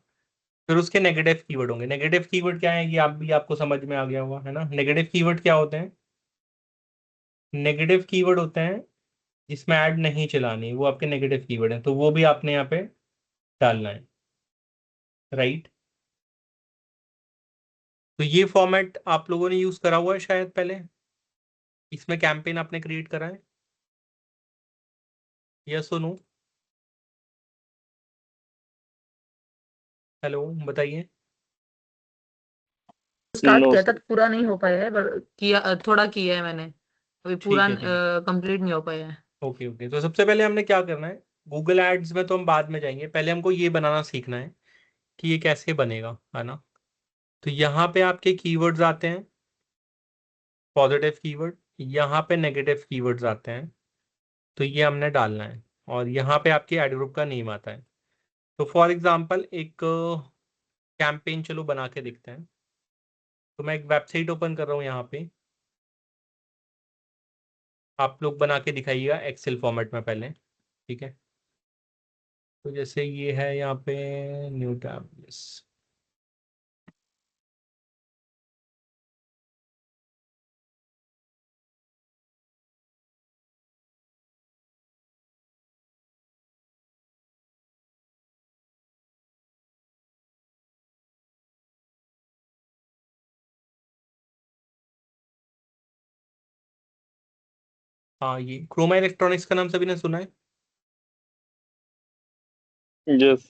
फिर उसके नेगेटिव कीवर्ड होंगे। नेगेटिव कीवर्ड क्या है, ये आप भी आपको समझ में आ गया होगा, है ना। नेगेटिव कीवर्ड क्या होते हैं? नेगेटिव कीवर्ड होते हैं जिसमें ऐड नहीं चलानी, वो आपके नेगेटिव कीवर्ड है, तो वो भी आपने यहाँ पे डालना है, राइट। तो ये फॉर्मेट आप लोगों ने यूज करा हुआ है शायद पहले, इसमें कैंपेन आपने क्रिएट करा है, यस और नो? हेलो बताइए। स्टार्ट नो किया था, सर। पूरा नहीं हो पाया है, पर किया, थोड़ा किया है मैंने, अभी पूरा ठीक है ठीक है, कंप्लीट नहीं हो पाया है। Okay okay. तो सबसे पहले हमने क्या करना है, गूगल एड्स में तो हम बाद में जाएंगे, पहले हमको ये बनाना सीखना है कि ये कैसे बनेगा, है ना। तो यहाँ पे आपके कीवर्ड्स आते हैं, पॉजिटिव कीवर्ड, यहाँ पे नेगेटिव कीवर्ड्स आते हैं, तो ये हमने डालना है। और यहाँ पे आपके एड ग्रुप का नेम आता है। तो फॉर एग्जांपल एक कैंपेन चलो बना के देखते हैं। तो मैं एक वेबसाइट ओपन कर रहा हूँ यहाँ पे, आप लोग बना के दिखाइएगा एक्सेल फॉर्मेट में पहले, ठीक है। तो जैसे ये है यहाँ पे, न्यू टैब, यस। हाँ ये क्रोमा इलेक्ट्रॉनिक्स का नाम सभी ने सुना है? यस।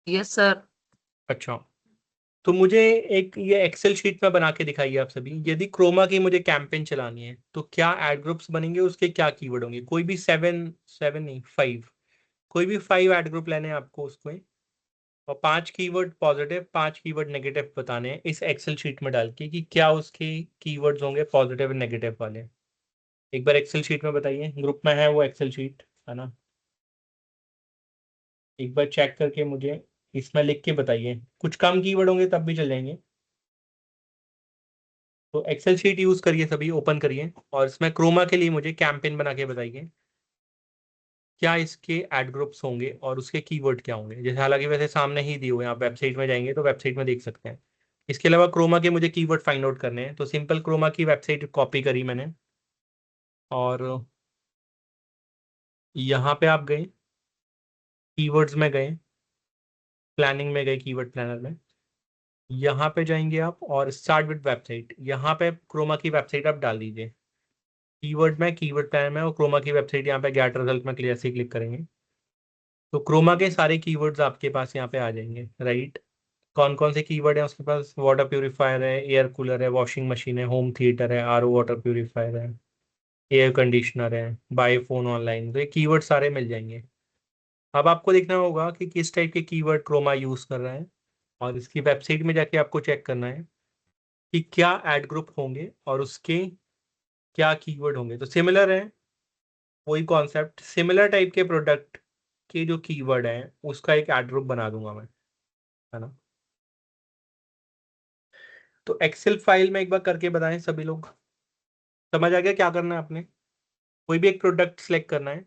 Yes sir. अच्छा, तो मुझे एक ये एक्सेल शीट में बना के दिखाइए आप सभी। यदि क्रोमा की मुझे कैंपेन चलानी है तो क्या एड ग्रुप्स बनेंगे, उसके क्या कीवर्ड होंगे? कोई भी सेवन, सेवन नहीं 5, कोई भी 5 एड ग्रुप लेने हैं आपको उसमें, और 5 कीवर्ड पॉजिटिव, 5 कीवर्ड नेगेटिव बताने हैं इस एक्सेल शीट में डाल के, कि क्या उसके कीवर्ड्स होंगे पॉजिटिव और नेगेटिव वाले। एक बार एक्सेल शीट में बताइए, ग्रुप में है वो एक्सेल शीट, है ना। एक बार चेक करके मुझे इसमें लिख के बताइए, कुछ कम कीवर्ड होंगे तब भी चल जाएंगे। तो एक्सेल शीट यूज करिए सभी, ओपन करिए, और इसमें क्रोमा के लिए मुझे कैंपेन बना के बताइए क्या इसके एड ग्रुप्स होंगे और उसके कीवर्ड क्या होंगे। जैसे हालांकि वैसे सामने ही दिए हुए हैं, आप वेबसाइट में जाएंगे तो वेबसाइट में देख सकते हैं। इसके अलावा क्रोमा के मुझे कीवर्ड फाइंड आउट करने हैं, तो सिंपल क्रोमा की वेबसाइट कॉपी करी मैंने और यहाँ पे आप गए, कीवर्ड्स में गए, प्लानिंग में गए, कीवर्ड प्लानर में, यहाँ पे जाएंगे आप और स्टार्ट विद वेबसाइट, यहाँ पे क्रोमा की वेबसाइट आप डाल दीजिए। कीवर्ड में, कीवर्ड प्लानर में और क्रोमा की वेबसाइट यहाँ पे गेट रिजल्ट में क्लियर से क्लिक करेंगे तो क्रोमा के सारे कीवर्ड्स आपके पास यहाँ पे आ जाएंगे, राइट। कौन कौन से कीवर्ड है उसके पास? वाटर प्यूरिफायर है, एयर कूलर है, वॉशिंग मशीन है, होम थिएटर है, आरओ वाटर प्यूरिफायर है, एयर कंडीशनर है, बाय फोन ऑनलाइन, तो ये कीवर्ड सारे मिल जाएंगे। अब आपको देखना होगा कि किस टाइप के कीवर्ड क्रोमा यूज कर रहा है और इसकी वेबसाइट में जाके आपको चेक करना है कि क्या एड ग्रुप होंगे और उसके क्या कीवर्ड होंगे। तो सिमिलर है, वही कॉन्सेप्ट, सिमिलर टाइप के प्रोडक्ट के जो कीवर्ड है उसका एक एड ग्रुप बना दूंगा मैं, है ना। तो एक्सेल फाइल में एक बार करके बताएं सभी लोग, समझ आ गया क्या करना है आपने? कोई भी एक प्रोडक्ट सेलेक्ट करना है,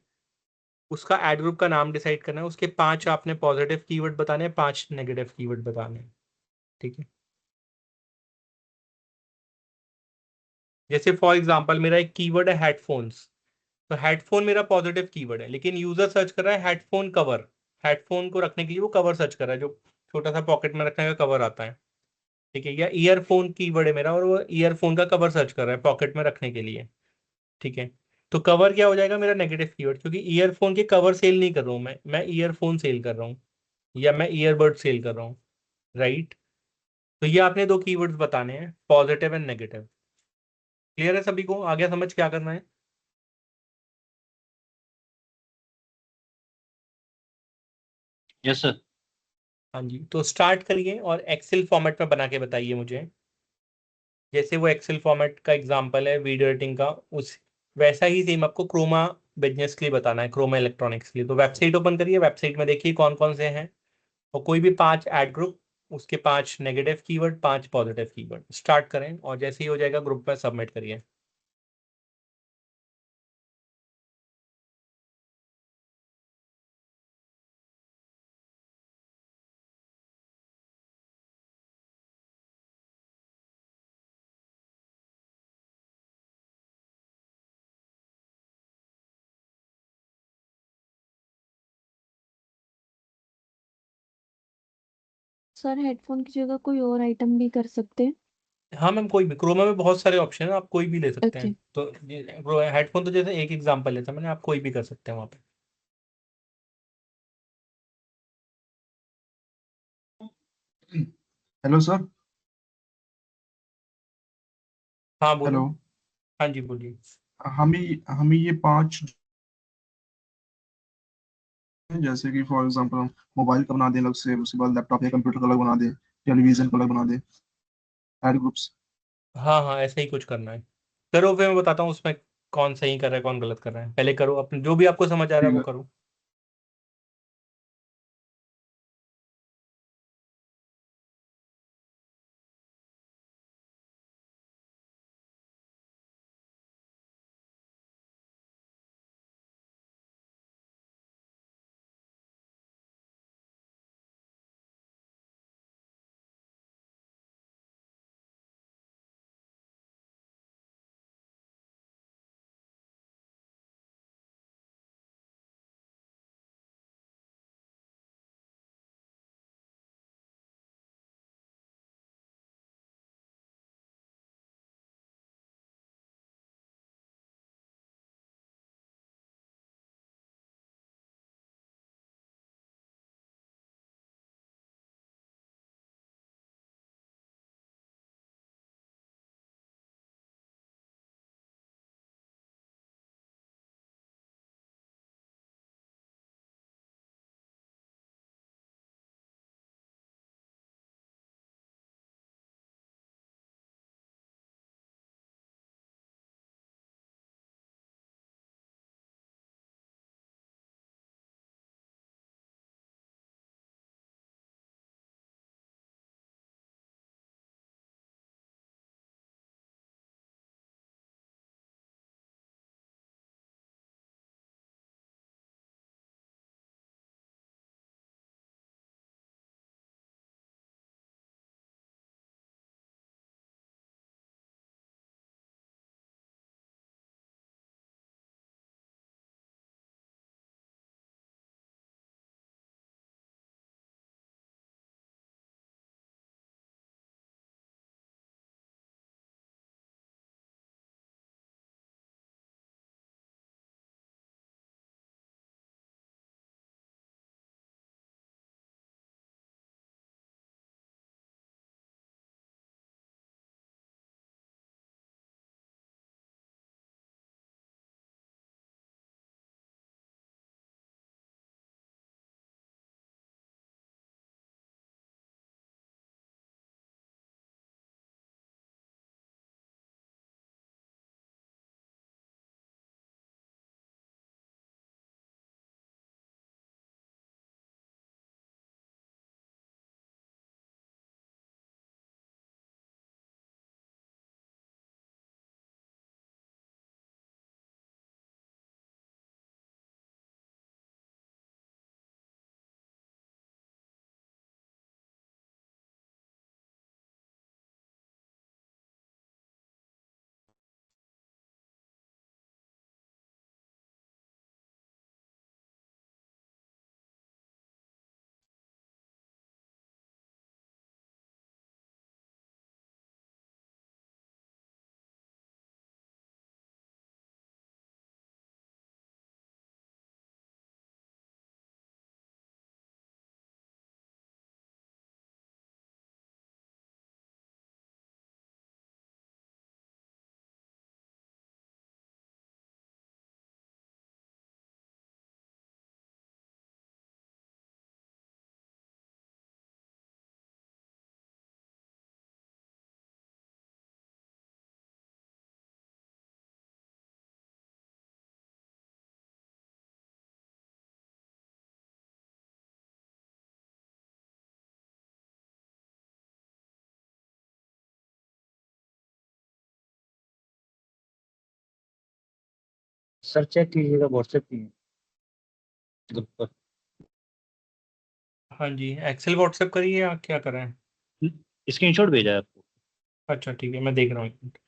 उसका एड ग्रुप का नाम डिसाइड करना है, उसके 5 आपने पॉजिटिव कीवर्ड बताने हैं, 5 नेगेटिव कीवर्ड बताने हैं, ठीक है। जैसे फॉर एग्जांपल मेरा एक कीवर्ड है हेडफोन्स, तो हेडफोन मेरा पॉजिटिव कीवर्ड है, लेकिन यूजर सर्च कर रहा है हेडफोन कवर, हेडफोन को रखने के लिए वो कवर सर्च कर रहा है, जो छोटा सा पॉकेट में रखने का कवर आता है, ठीक है। या ईयरफोन कीवर्ड है मेरा और वो ईयरफोन का कवर सर्च कर रहा है पॉकेट में रखने के लिए, ठीक है। तो कवर क्या हो जाएगा मेरा? नेगेटिव कीवर्ड, क्योंकि ईयरफोन के कवर सेल नहीं कर रहा हूँ मैं ईयरफोन सेल कर रहा हूँ या मैं ईयरबड सेल कर रहा हूँ, राइट। तो ये आपने दो कीवर्ड्स बताने हैं, पॉजिटिव एंड नेगेटिव। क्लियर है सभी को? आ गया समझ क्या करना है? Yes sir. हाँ जी, तो स्टार्ट करिए और एक्सेल फॉर्मेट में बना के बताइए मुझे। जैसे वो एक्सेल फॉर्मेट का एग्जांपल है वीडियो एडिटिंग का, उस वैसा ही सेम आपको क्रोमा बिजनेस के लिए बताना है, क्रोमा इलेक्ट्रॉनिक्स के लिए। तो वेबसाइट ओपन करिए, वेबसाइट में देखिए कौन कौन से हैं और कोई भी 5 ऐड ग्रुप, उसके 5 negative keyword, 5 positive keyword, start करें और जैसे ही हो जाएगा ग्रुप में सबमिट करिए। सर हेडफोन की जगह कोई और आइटम भी कर सकते हैं? हाँ मैम, कोई भी, क्रोमा में बहुत सारे ऑप्शन है, आप कोई भी ले सकते ओके। हैं। तो हेडफोन तो जैसे एक एग्जांपल लेता मैंने, आप कोई भी कर सकते हैं वहाँ पे। Hello sir. हाँ बोलो। हेलो। हाँ जी बोलिए। हमें ये पांच, जैसे कि फॉर एग्जांपल हम मोबाइल का बना दें अलग से, उसके बाद लैपटॉप या कंप्यूटर का अलग बना दें, टेलीविजन का अलग बना दें, एड ग्रुप्स। हाँ हाँ, ऐसा ही कुछ करना है। करो फिर मैं बताता हूँ उसमें कौन सही कर रहा है कौन गलत कर रहा है। पहले करो अपने, जो भी आपको समझ आ रहा है ठीक वो है। करो। सर चेक कीजिएगा व्हाट्सएप की ग्रुप पर। हाँ जी, एक्सेल व्हाट्सएप करिए या क्या कर रहे हैं? स्क्रीनशॉट भेजा है आपको। अच्छा ठीक है, मैं देख रहा हूँ एक मिनट।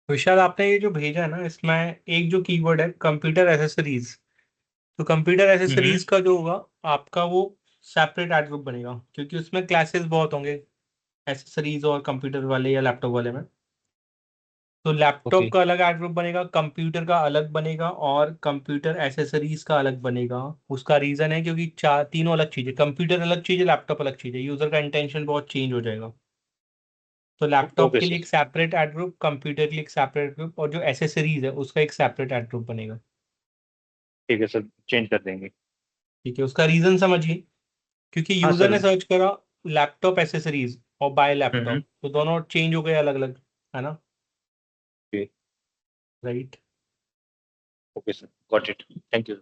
विशाल, आपने ये जो भेजा है ना, इसमें एक जो कीवर्ड है कंप्यूटर एसेसरीज, तो कंप्यूटर एसेसरीज का जो होगा आपका वो सेपरेट एड ग्रुप बनेगा, क्योंकि उसमें क्लासेस बहुत होंगे एसेसरीज और कंप्यूटर वाले या लैपटॉप वाले में। तो लैपटॉप ओके का अलग एड ग्रुप बनेगा, कंप्यूटर का अलग बनेगा और कंप्यूटर एसेसरीज का अलग बनेगा। उसका रीजन है क्योंकि चार तीनों अलग चीजें, कंप्यूटर अलग चीज है, लैपटॉप अलग चीज है, यूजर का इंटेंशन बहुत चेंज हो जाएगा। तो लैपटॉप ओके के लिए सर। एक सेपरेट एड ग्रुप, कंप्यूटर के लिए एक सेपरेट ग्रुप, और जो एसेसरीज है उसका एक सेपरेट एड ग्रुप बनेगा। ठीक है सर, चेंज कर देंगे। ठीक है, उसका रीजन समझिए। क्योंकि हाँ यूजर सर। ने सर्च करा लैपटॉप एसेसरीज और बाय हम्म। लैपटॉप, तो दोनों चेंज हो गए अलग अलग, है ना? Okay. Right. Okay sir, got it, thank you.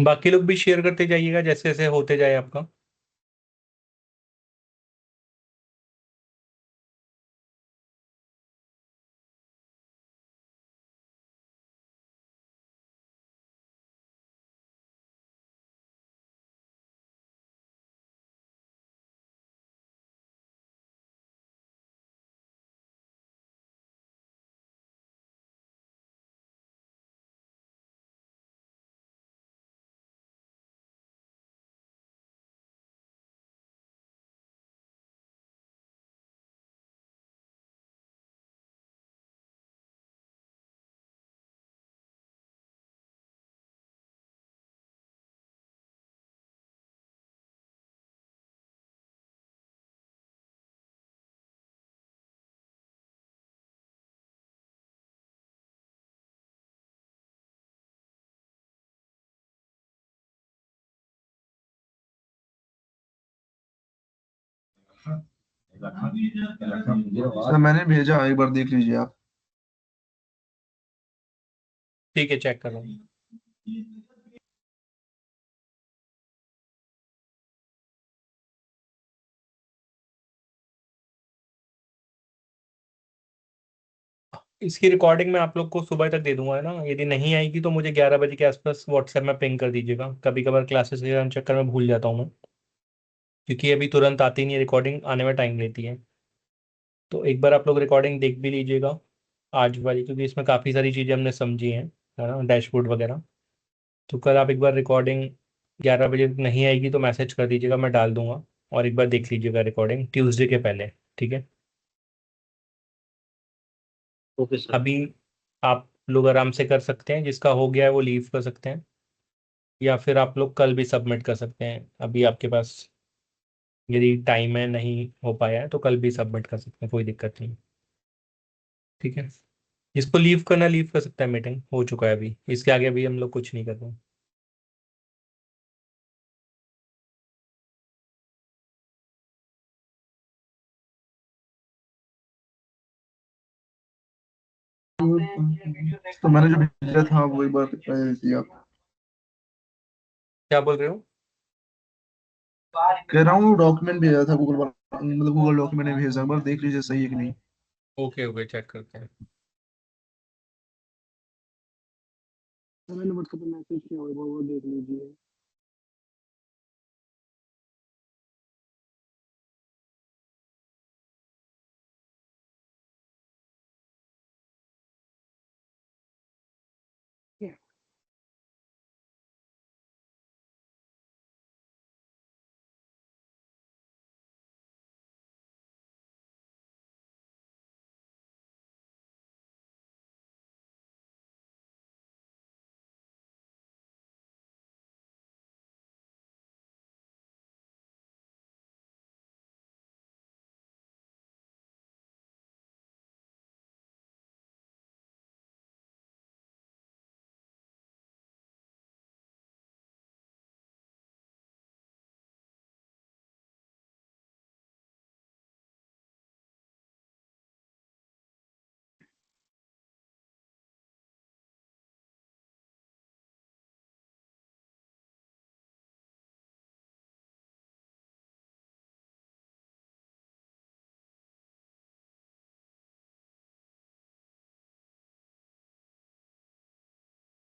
बाकी लोग भी शेयर करते जाइएगा जैसे जैसे होते जाए आपका। सर मैंने भेजा, एक बार देख लीजिए आप। ठीक है, चेक कर रहा हूँ। इसकी रिकॉर्डिंग मैं आप लोग को सुबह तक दे दूंगा, है ना। यदि नहीं आएगी तो मुझे 11 बजे के आसपास व्हाट्सएप में पिंग कर दीजिएगा। कभी कभार क्लासेस के चक्कर में भूल जाता हूँ मैं, क्योंकि अभी तुरंत आती नहीं है, रिकॉर्डिंग आने में टाइम लेती है। तो एक बार आप लोग रिकॉर्डिंग देख भी लीजिएगा आज वाली, क्योंकि इसमें काफ़ी सारी चीज़ें हमने समझी हैं, है ना, डैशबोर्ड वगैरह। तो कल आप एक बार रिकॉर्डिंग 11 बजे तक नहीं आएगी तो मैसेज कर दीजिएगा, मैं डाल दूंगा। और एक बार देख लीजिएगा रिकॉर्डिंग ट्यूसडे के पहले, ठीक है। Okay sir. अभी आप लोग आराम से कर सकते हैं, जिसका हो गया है वो लीव कर सकते हैं, या फिर आप लोग कल भी सबमिट कर सकते हैं। अभी आपके पास यदि टाइम है, नहीं हो पाया है, तो कल भी सबमिट कर सकते हैं, कोई दिक्कत नहीं, ठीक है। जिसको लीव करना लीव कर सकता है, मीटिंग हो चुका है अभी, इसके आगे अभी हम लोग कुछ नहीं कर रहे हैं। तो मैंने जो भेजा था वो एक बार रिप्लाई दीजिए आप। क्या बोल रहे हो? कह रहा हूँ डॉक्यूमेंट भेजा था गूगल पर, मतलब गूगल डॉक्यूमेंट में भेजा, एक बार देख लीजिए सही है कि नहीं। ओके ओके, चेक करते हैं। मैंने व्हाट्सएप पे मैसेज किया होगा, वो देख लीजिए।